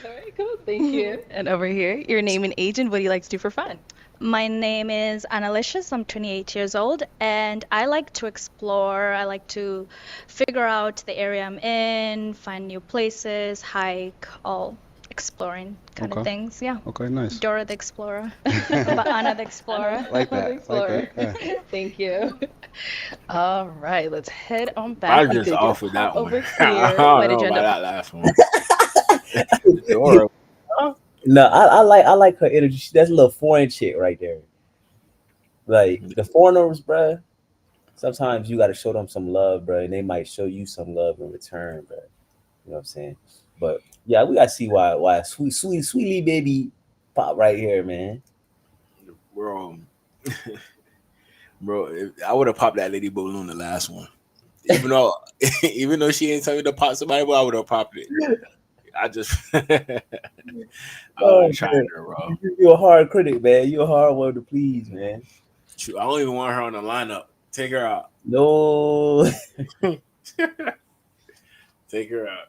All right, cool. Thank you. And over here, your name and age, and what do you like to do for fun? My name is Annalicious. I'm 28 years old, and I like to explore. I like to figure out the area I'm in, find new places, hike, all exploring kind of Okay. things. Yeah. Okay. Nice. Dora the Explorer. Anna the Explorer. Like that. Explorer. Like that. Thank you. All right, let's head on back. I We just did get offered that over one. here. I What don't did you know end about up? that last one. Dora. No, I like her energy. That's a little foreign chick right there. Like the foreigners, bruh. Sometimes you gotta show them some love, bruh, and they might show you some love in return, bruh. You know what I'm saying? But yeah, we gotta see why sweetly baby pop right here, man. Bro, I would have popped that lady balloon the last one. Even though she ain't tell me to pop somebody, but I would have popped it. I just I was trying her, bro. You're a hard critic, man. You're a hard one to please, man. Shoot, I don't even want her on the lineup. Take her out. No. Take her out.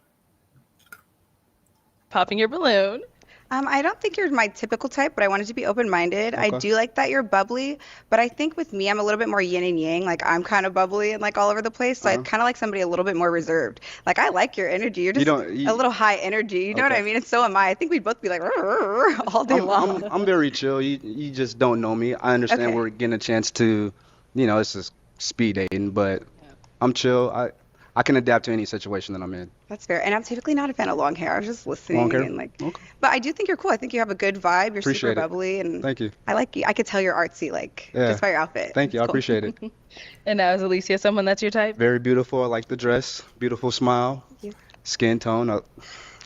Popping your balloon. I don't think you're my typical type, but I wanted to be open-minded. I Okay. do like that you're bubbly, but I think with me, I'm a little bit more yin and yang. Like I'm kind of bubbly and like all over the place. So I kind of like somebody a little bit more reserved. Like I like your energy. You're just a little high energy. You know what I Okay. mean? And so am I. I think we'd both be like all day long. I'm very chill. You just don't know me. I understand Okay. we're getting a chance to, it's just speed dating, but I'm chill. I I can adapt to any situation that I'm in. That's fair. And I'm typically not a fan of long hair. I was just Long listening hair? and like, Okay. but I do think you're cool. I think you have a good vibe. You're super Appreciate it. bubbly, and Thank you. I like you. I could tell you're artsy, like Yeah. just by your outfit. Thank you. It's I cool. appreciate it. And now is Alicia someone that's your type? Very beautiful. I like the dress. Beautiful smile. you. Skin tone.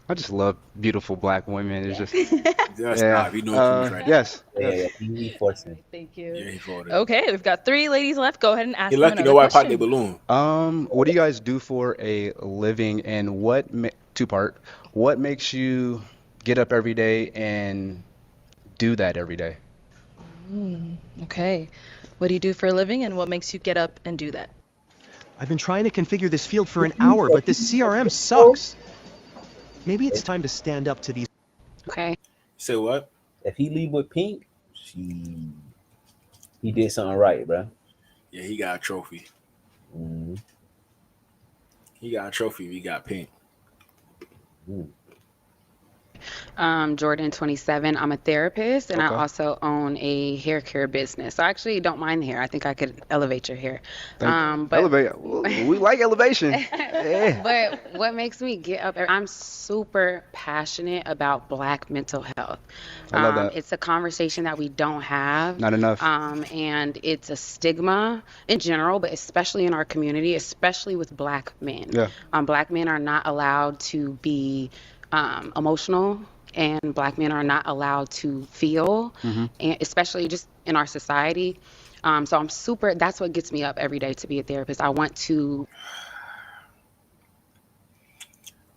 I just love beautiful black women. It's just Just yeah. stop. You know what you right Yes. Yeah, yes. he forcing. Thank you. Yeah, he voted. Okay, we've got 3 ladies left. Go ahead and ask You're them lucky another nobody popped their question. balloon. What do you guys do for a living, and two-part, what makes you get up every day and do that every day? Okay. What do you do for a living, and what makes you get up and do that? I've been trying to configure this field for an hour, but this CRM sucks. Maybe it's time to stand up to these. Okay. Say what? If he leave with Pink, he did something right, bro. Yeah, he got a trophy. Mm. He got a trophy. We got Pink. Jordan, 27. I'm a therapist, and I Okay. also own a hair care business. So I actually don't mind the hair. I think I could elevate your hair. Thank you. But Elevate. We like elevation. Yeah. But what makes me get up? I'm super passionate about Black mental health. I love that. It's a conversation that we don't have. Not enough. And it's a stigma in general, but especially in our community, especially with Black men. Yeah. Black men are not allowed to be emotional, and Black men are not allowed to feel, and especially just in our society. So that's what gets me up every day to be a therapist. I want to.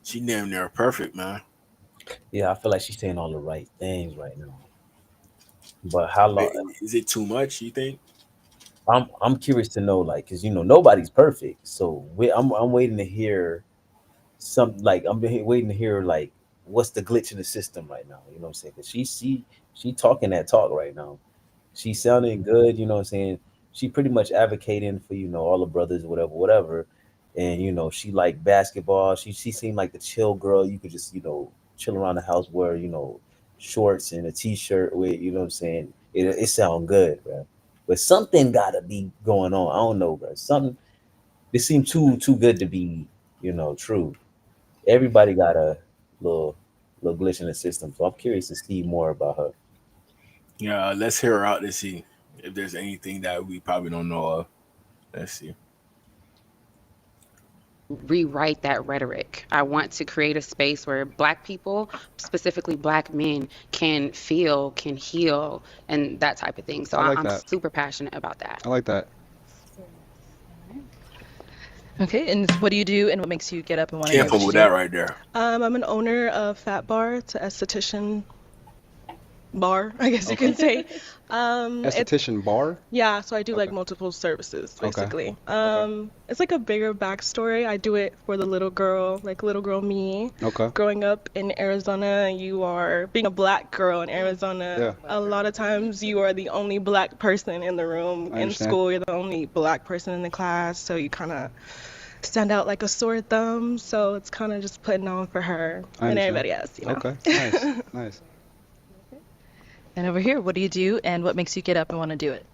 She damn near perfect, man. Yeah, I feel like she's saying all the right things right now. But how long? Is it too much, you think? I'm curious to know, like, because nobody's perfect. So I'm waiting to hear waiting to hear like what's the glitch in the system right now. You know what I'm saying? Because she talking that talk right now. She's sounding good. You know what I'm saying? She pretty much advocating for all the brothers, whatever. And she like basketball. She seemed like the chill girl. You could just chill around the house, wear shorts and a t-shirt with. You know what I'm saying? It sound good, bro. But something gotta be going on. I don't know, bro. Something. It seemed too good to be true. Everybody got a little glitch in the system, so I'm curious to see more about her. Yeah, let's hear her out to see if there's anything that we probably don't know of. Let's see. Rewrite that rhetoric. I want to create a space where Black people, specifically Black men, can feel, can heal, and that type of thing. So I like I'm that. super passionate about that. I like that. Okay, and what do you do, and what makes you get up and want to Can't do what fumble you that do? right there. I'm an owner of Fat Bar. It's an esthetician bar, I guess you can say. Esthetician bar? Yeah, so I do like multiple services Okay. basically. It's like a bigger backstory. I do it for the little girl, like little girl me. Okay. Growing up in Arizona, you are being a Black girl in Arizona. Yeah. A lot of times you are the only Black person in the room. I In understand. school, you're the only Black person in the class, so you kind of stand out like a sore thumb. So it's kind of just putting on for her I and understand. everybody else, you know. Okay. Nice. Nice. And over here, what do you do, and what makes you get up and want to do it?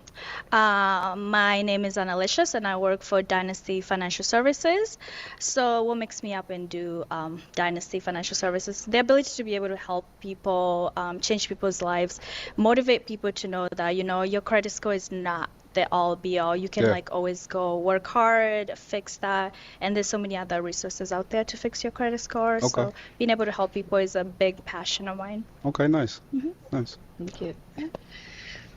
My name is Annalicious, and I work for Dynasty Financial Services. So what makes me up and do Dynasty Financial Services? The ability to be able to help people, change people's lives, motivate people to know that, your credit score is not the all be all. You can Yeah. always go work hard, fix that. And there's so many other resources out there to fix your credit score. Okay. So being able to help people is a big passion of mine. Okay. Nice. Nice. Thank you.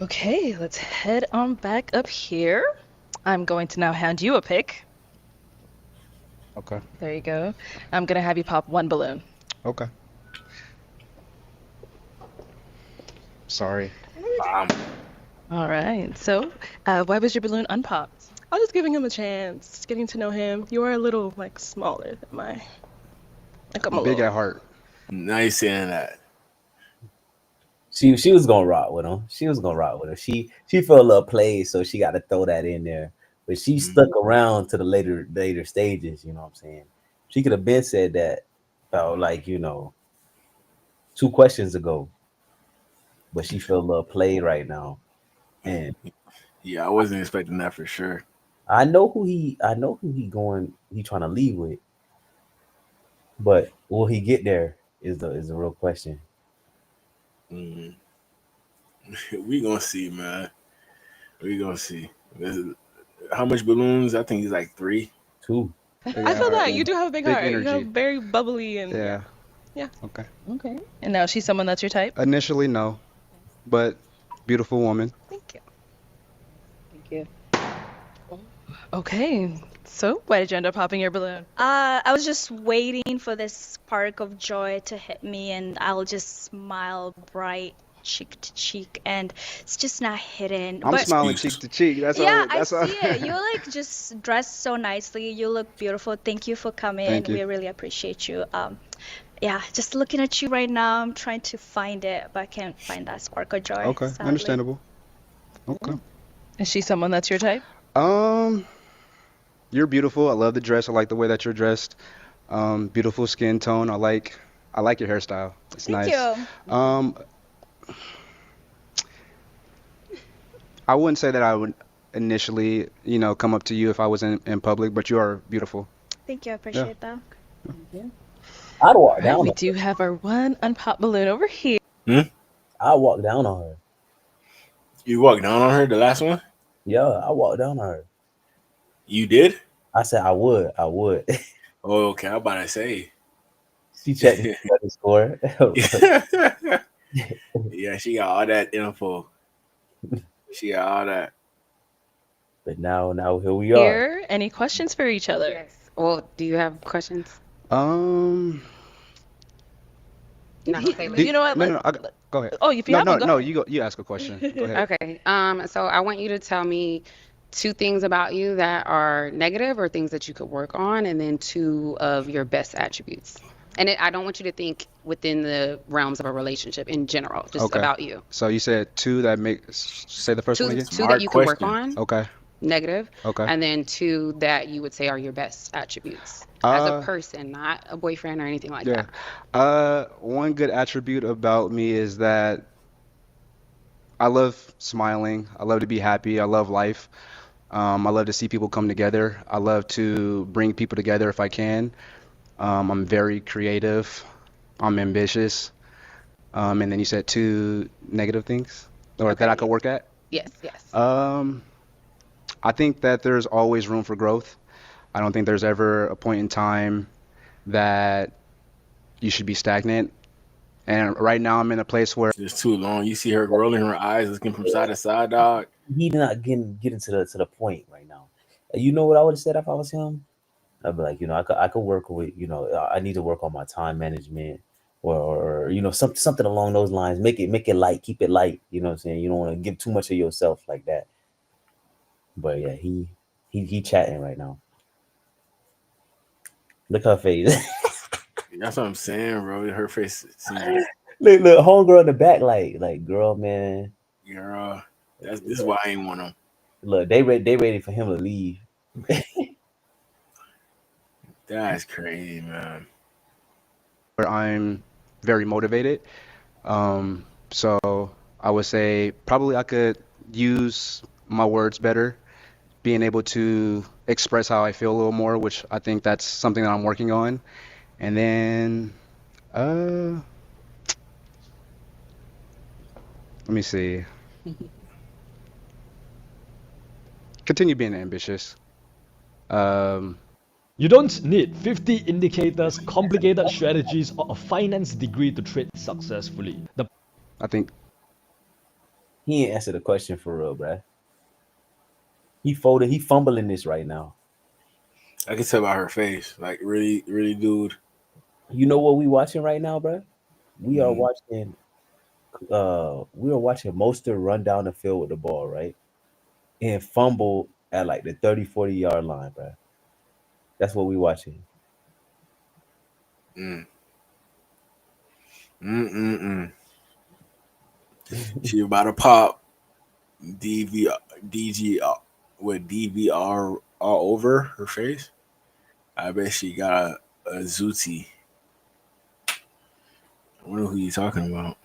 Okay, let's head on back up here. I'm going to now hand you a pick. Okay. There you go. I'm going to have you pop one balloon. Okay. Sorry. All right. So, why was your balloon unpopped? I was just giving him a chance, just getting to know him. You are a little smaller than my. I'm a Big little. at heart. Nice saying that. She was gonna rock with him. She felt a little played, so she got to throw that in there. But she stuck around to the later stages. You know what I'm saying? She could have been said that about 2 questions ago, but she felt a little played right now. And Yeah, I wasn't expecting that for sure. I know who he going. He trying to leave with, but will he get there? Is the real question. Mm. We gonna see, man. We gonna see. How much balloons? I think he's like 3. 2. I feel that you do have a big Big heart. You have energy. very bubbly and Yeah. yeah. Okay. Okay. And now she's someone that's your type? Initially, no, but beautiful woman. Thank you. Thank you. Okay. So, why did you end up popping your balloon? I was just waiting for this spark of joy to hit me, and I'll just smile bright cheek to cheek, and it's just not hidden. I'm But smiling cheek to cheek. That's yeah, all. That's I all. see it. You like just dressed so nicely. You look beautiful. Thank you for coming. Thank you. We really appreciate you. Yeah, just looking at you right now, I'm trying to find it, but I can't find that spark of joy. Okay, sadly. understandable. Okay. Is she someone that's your type? You're beautiful. I love the dress. I like the way that you're dressed. Beautiful skin tone. I like your hairstyle. It's Thank nice. you. I wouldn't say that I would initially, come up to you if I was in public, but you are beautiful. Thank you. I appreciate that. I'd walk All right, down. we On do have our one unpopped balloon over here. I walk down on her. You walked down on her, the last one? Yeah, I walked down on her. You did? I said I would. I would. Oh, okay. I'm about to say. She checked the score. Yeah, she got all that info. She got all that. But now here we are. Here, any questions for each other? Yes. Well, do you have questions? Um, No, okay, You know what? no, go ahead. Oh, if you No, have no, one, go no. ahead. You ask a question. Go ahead. Okay. So I want you to tell me 2 things about you that are negative or things that you could work on, and then 2 of your best attributes. And I don't want you to think within the realms of a relationship in general, just Okay. about you. So you said 2 that say the first one again. 2 that you can work on, Okay. negative, Okay. and then 2 that you would say are your best attributes as a Uh, person, not a boyfriend or anything like yeah. that. One good attribute about me is that I love smiling. I love to be happy. I love life. I love to see people come together. I love to bring people together if I can. I'm very creative. I'm ambitious. And then you said 2 negative things, or that I could work at. Yes, yes. I think that there's always room for growth. I don't think there's ever a point in time that you should be stagnant. And right now I'm in a place where It's too long. You see her rolling her eyes, looking from side to side, dog. He not getting to the point right now. You know what I would have said if I was him? I'd be like, I could work with, I need to work on my time management or something along those lines. Make it light, keep it light. You know what I'm saying? You don't want to give too much of yourself like that. But yeah, he chatting right now. Look her face. That's what I'm saying, bro. Her face seems look, homegirl in the back, like girl, man. girl. This is why I ain't want them. Look, they ready for him to leave. That's crazy, man. where I'm very motivated. So I would say probably I could use my words better, being able to express how I feel a little more, which I think that's something that I'm working on. And then, let me see. Continue being ambitious. You don't need 50 indicators, complicated strategies, or a finance degree to trade successfully. I think he ain't answered the question for real, bruh. He fumbling this right now. I can tell by her face, like really, really, dude. You know what we watching right now, bruh? We are watching. We are watching Mostert run down the field with the ball, right, and fumble at like the 30-40 yard line, bruh. That's what we watching. She about to pop DG with DVR all over her face. I bet she got a Zooty. I wonder who you talking about.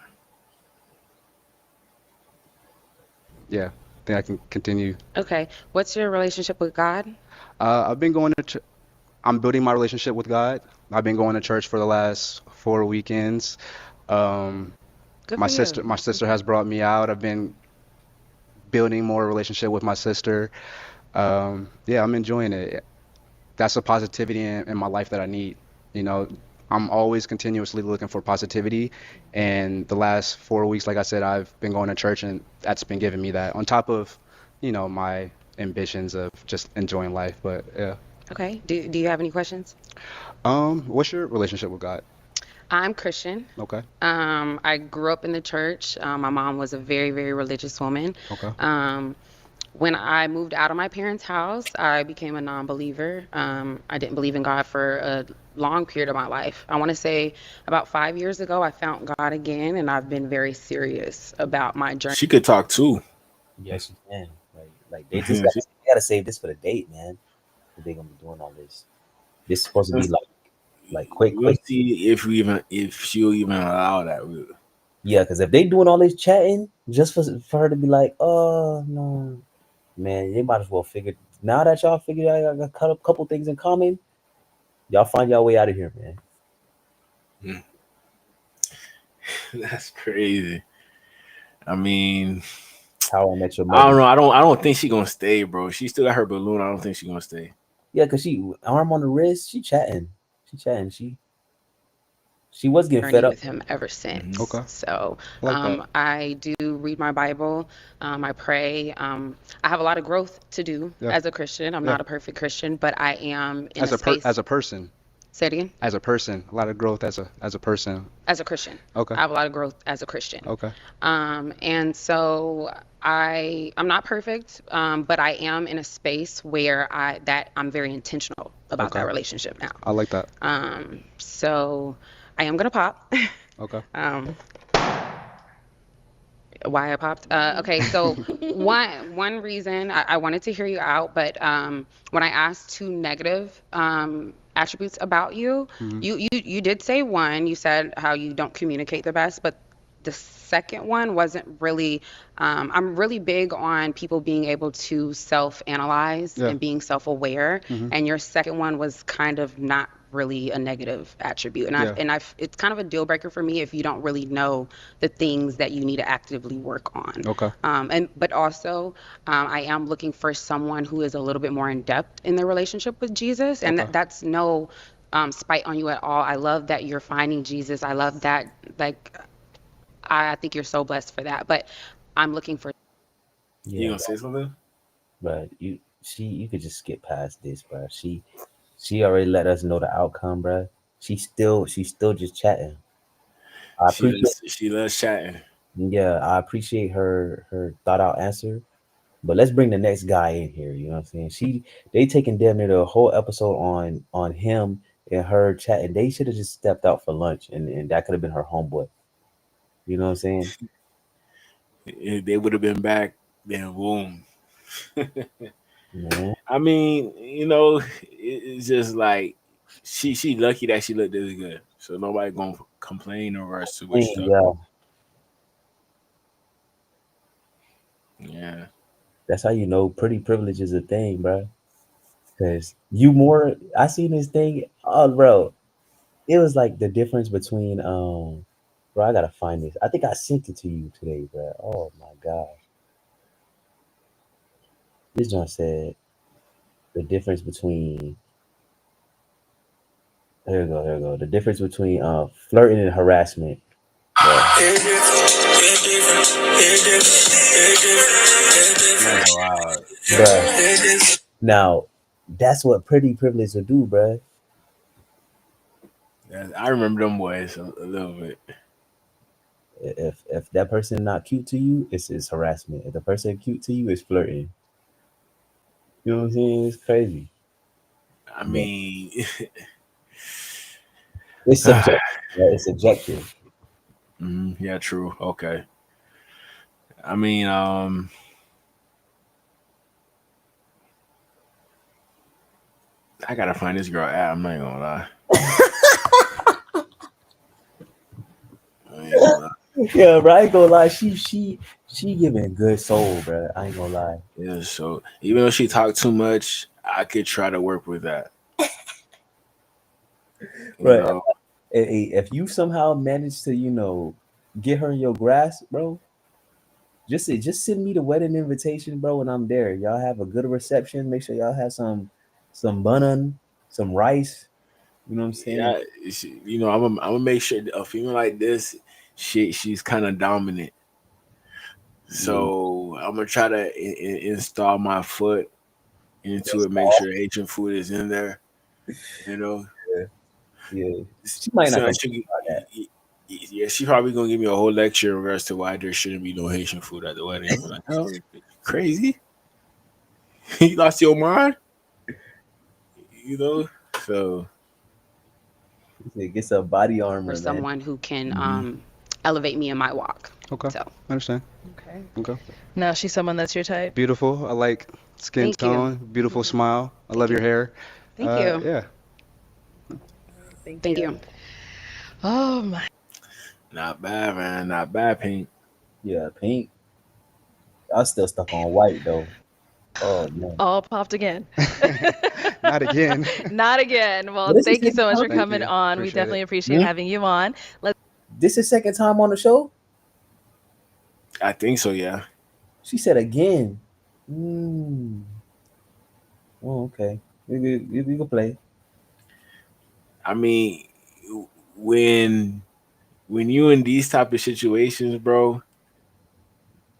Yeah. think I can continue. Okay. What's your relationship with God? I've been going to. I'm building my relationship with God. I've been going to church for the last 4 weekends. Um, Good my for you. sister has brought me out. I've been building more relationship with my sister. Yeah, I'm enjoying it. That's a positivity in my life that I need. You know, I'm always continuously looking for positivity, and the last 4 weeks, like I said, I've been going to church, and that's been giving me that on top of, my ambitions of just enjoying life. But yeah. Okay. Do you have any questions? What's your relationship with God? I'm Christian. Okay. I grew up in the church. My mom was a very, very religious woman. Okay. When I moved out of my parents' house, I became a non-believer. I didn't believe in God for a long period of my life. I want to say about 5 years ago, I found God again, and I've been very serious about my journey. She could talk too. Yes, you can. Like they just gotta save this for the date, man. They're gonna be doing all this. This is supposed to be like quick. We'll see if she'll even allow that. Yeah, because if they doing all this chatting just for her to be like, oh no, man, they might as well figure. Now that y'all figured out y'all got a couple things in common, y'all find y'all way out of here, man. That's crazy. I mean, How I Met Your I don't Mother. know. I don't think she gonna stay, bro. She still got her balloon. I don't think she gonna stay. Yeah, because she arm on the wrist, she chatting. She was getting Journey fed up with him ever since. Okay. So Like that. I do read my Bible. I pray. I have a lot of growth to do Yeah. as a Christian. I'm Yeah. not a perfect Christian, but I am in As a a space. as a person. Say it again. As a person, a lot of growth as a person. As a Christian. Okay. I have a lot of growth as a Christian. Okay. And so I'm not perfect, but I am in a space where I'm very intentional about Okay. that relationship now. I like that. So I am gonna pop. Okay. Why I popped? Okay, so one reason I wanted to hear you out, but when I asked two negative attributes about you, Mhm. you did say one. You said how you don't communicate the best, but the second one wasn't really. I'm really big on people being able to self-analyze Yeah. and being self-aware, Mhm. and your second one was kind of not really a negative attribute, and Yeah. it's kind of a deal breaker for me if you don't really know the things that you need to actively work on. Okay. But also, I am looking for someone who is a little bit more in depth in their relationship with Jesus, and Okay. that's no spite on you at all. I love that you're finding Jesus. I love that. Like, I think you're so blessed for that. But I'm looking for. You Yeah, gonna say something? but you could just skip past this, bro. She already let us know the outcome, bro. She's still just chatting. I appreciate. She loves chatting. Yeah, I appreciate her thought out answer. But let's bring the next guy in here. You know what I'm saying? They taking damn near the whole episode on him and her chatting. They should have just stepped out for lunch, and that could have been her homeboy. You know what I'm saying? If they would have been back, then boom. Yeah. I mean, it's just like she lucky that she looked this good, so nobody gonna complain over her too much stuff. Yeah, Yeah, that's how you know pretty privilege is a thing, bro. Cause I seen this thing. Oh, bro, it was like the difference between bro. I gotta find this. I think I sent it to you today, bro. Oh my gosh, this one said the difference between. Here we go. Here we go. The difference between flirting and harassment. Bruh. Now, that's what pretty privilege will do, bruh. I remember them boys a little bit. If that person not cute to you, it's harassment. If the person cute to you, it's flirting. You know what I'm saying? It's crazy. I mean, It's subjective. Right? It's subjective. Yeah, true. Okay. I mean, I gotta find this girl out. I'm not gonna lie. Yeah, bro. I ain't gonna lie. She giving good soul, bro. I ain't gonna lie. Yeah, so even though she talked too much, I could try to work with that. You Bro, know, if you somehow manage to, get her in your grasp, bro, just send me the wedding invitation, bro, when I'm there. Y'all have a good reception. Make sure y'all have some bun, some rice. You know what I'm saying? yeah, I'm gonna make sure a female like this, she's kind of dominant. Yeah. So I'm gonna try to install my foot into it. Make sure Haitian food is in there. You know, Yeah. She might not so complain about that. yeah, she probably gonna give me a whole lecture in regards to why there shouldn't be no Haitian food at the wedding. I'm like, oh, crazy! You lost your mind? You know? So Get some body For armor, man. someone who can elevate me in my walk. Okay. So I understand. Okay. Okay. Now she's someone that's your type. Beautiful. I like skin Thank you. tone. Beautiful smile. I love your hair. Thank you. Yeah. Thank you. Oh my. not bad, man. Not bad, Pink. Yeah, pink. I'm still stuck on white though. Oh man. All popped again. Not again. Not again. Well, What is thank you this so much for second time? coming on. We Appreciate definitely it. appreciate having you on. Let's This is second time on the show? I think so, yeah. She said again. Oh, okay. We can play. I mean, when you in these type of situations, bro,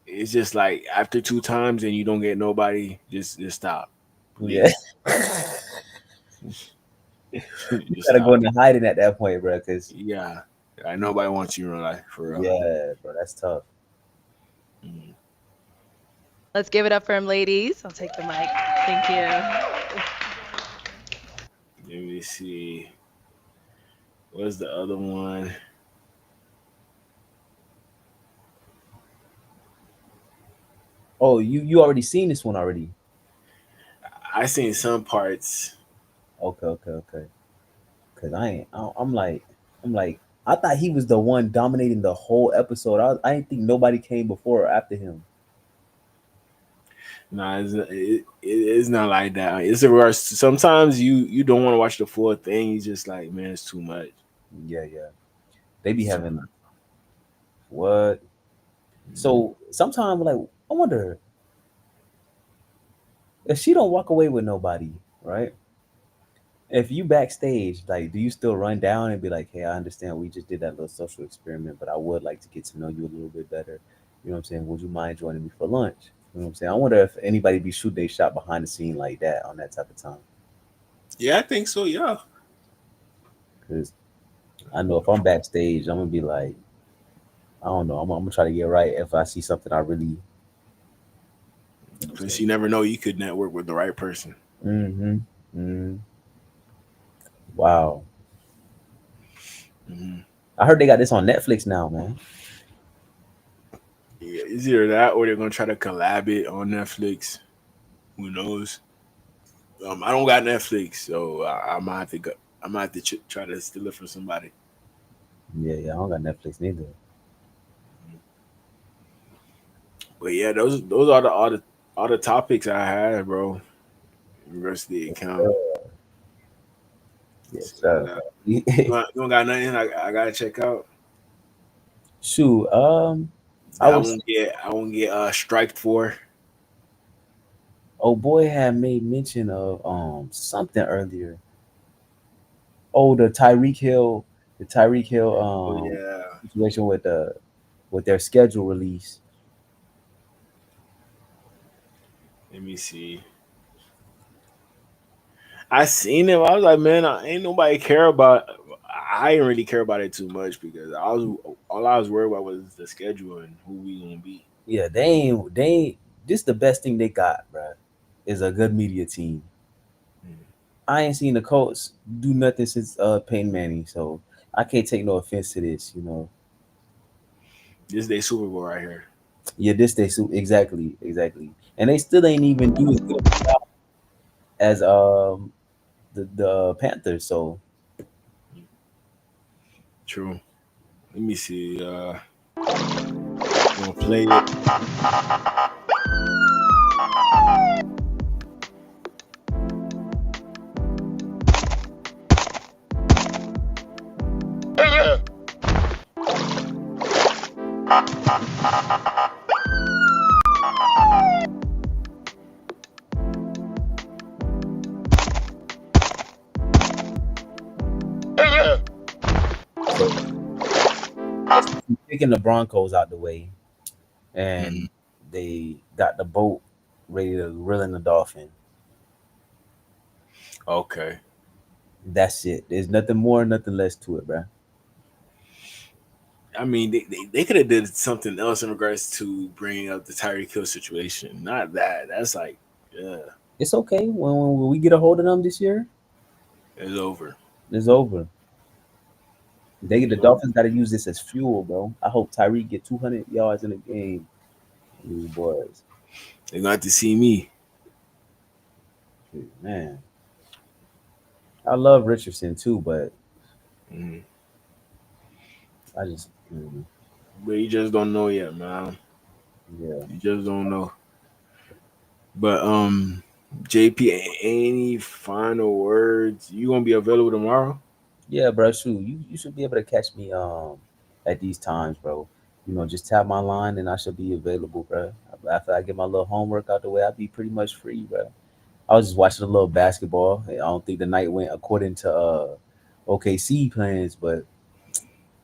it's just like after 2 times and you don't get nobody, just stop. Yeah. You Just gotta go stop. into hiding at that point, bro. Cause Yeah. Nobody wants you in real life, for real. yeah, bro, that's tough. give it up for him, ladies. I'll take the mic. Thank you. Let me see. What's the other one? Oh, you already seen this one already? I seen some parts. Okay. Cause I'm like, I thought he was the one dominating the whole episode. I didn't think nobody came before or after him. Nah, it's not like that. It's a rush. Sometimes you don't want to watch the full thing. You just like, man, it's too much. Yeah. They be having what? So sometimes, like, I wonder if she don't walk away with nobody, right? If you backstage, like, do you still run down and be like, "Hey, I understand we just did that little social experiment, but I would like to get to know you a little bit better. You know what I'm saying? Would you mind joining me for lunch?" You know what I'm saying? I wonder if anybody be shoot they shot behind the scene like that on that type of time. Yeah, I think so. Yeah. Because I know if I'm backstage, I'm gonna be like, I don't know. I'm gonna try to get right if I see something I really. Because you never know, you could network with the right person. Wow. Mm-hmm. I heard they got this on Netflix now, man. Yeah, it's either that or they're gonna try to collab it on Netflix. Who knows? I don't got Netflix, so I might have to go. I might have to try to steal it from somebody. Yeah, I don't got Netflix neither. But yeah, those are all the topics I had, bro. University account. Yes, sir. You don't got nothing I gotta check out. Shoot, I won't get striked for. Oh boy had made mention of something earlier. Oh, the Tyreek Hill Oh yeah. situation with their schedule release. Let me see. I seen him. I was like, man, ain't nobody care about. I didn't really care about it too much because all I was worried about was the schedule and who we gonna be. Yeah, they ain't. This the best thing they got, bruh, is a good media team. I ain't seen the Colts do nothing since Peyton Manning, so I can't take no offense to this, you know. This day Super Bowl right here. Yeah, this they exactly, and they still ain't even do as good a job as the Panthers. So true. Let me see. Gonna play it. Taking the Broncos out the way, and they got the boat ready to reel in the Dolphin. Okay. That's it. There's nothing more, nothing less to it, bro. I mean, they could have did something else in regards to bringing up the Tyreek Hill situation. Not that. That's like, yeah, It's okay. When we get a hold of them this year, it's over. it's over. The Dolphins got to use this as fuel, bro. I hope Tyreek get 200 yards in a game. These boys, They're gonna have to see me. man. I love Richardson too, but I just, But you just don't know yet, man. yeah. You just don't know. But JP, any final words? You gonna be available tomorrow? Yeah, bro. Shoot, you should be able to catch me at these times, bro. Just tap my line and I should be available, bro. After I get my little homework out the way, I'll be pretty much free, bro. I was just watching a little basketball. I don't think the night went according to OKC plans, but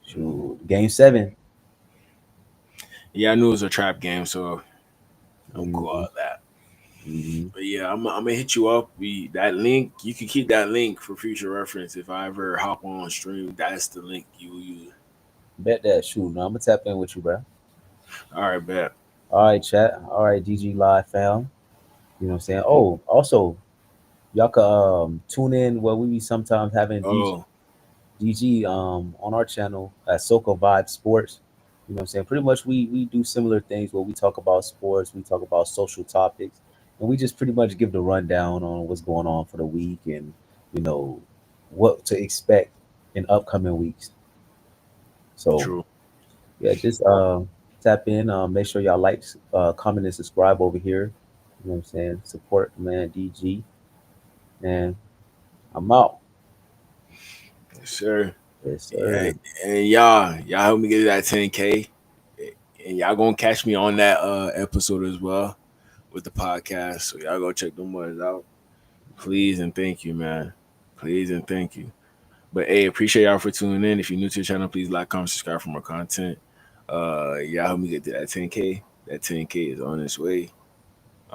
shoot, game 7. Yeah, I knew it was a trap game, so I'm cool all that. But yeah, I'm gonna hit you up. That link, you can keep that link for future reference. If I ever hop on stream, that's the link you will use. Bet that. Shoot, no, I'm gonna tap in with you, bro. All right, bet. All right, chat. All right, DGLivee fam. You know what I'm saying? Oh, also, y'all can tune in where we be sometimes having DG on our channel at Soca Vibe Sports. You know what I'm saying? Pretty much we do similar things where we talk about sports, we talk about social topics, and we just pretty much give the rundown on what's going on for the week and what to expect in upcoming weeks. So True. yeah, just tap in, make sure y'all like, comment and subscribe over here. You know what I'm saying? Support man DG. And I'm out. Yes, sir. Yes, sir. And y'all help me get that 10K. And y'all gonna catch me on that episode as well with the podcast. So y'all go check them ones out. Please and thank you, man. Please and thank you. But hey, appreciate y'all for tuning in. If you're new to the channel, please like, comment, subscribe for more content. Y'all help me get to that 10K. That 10K is on its way.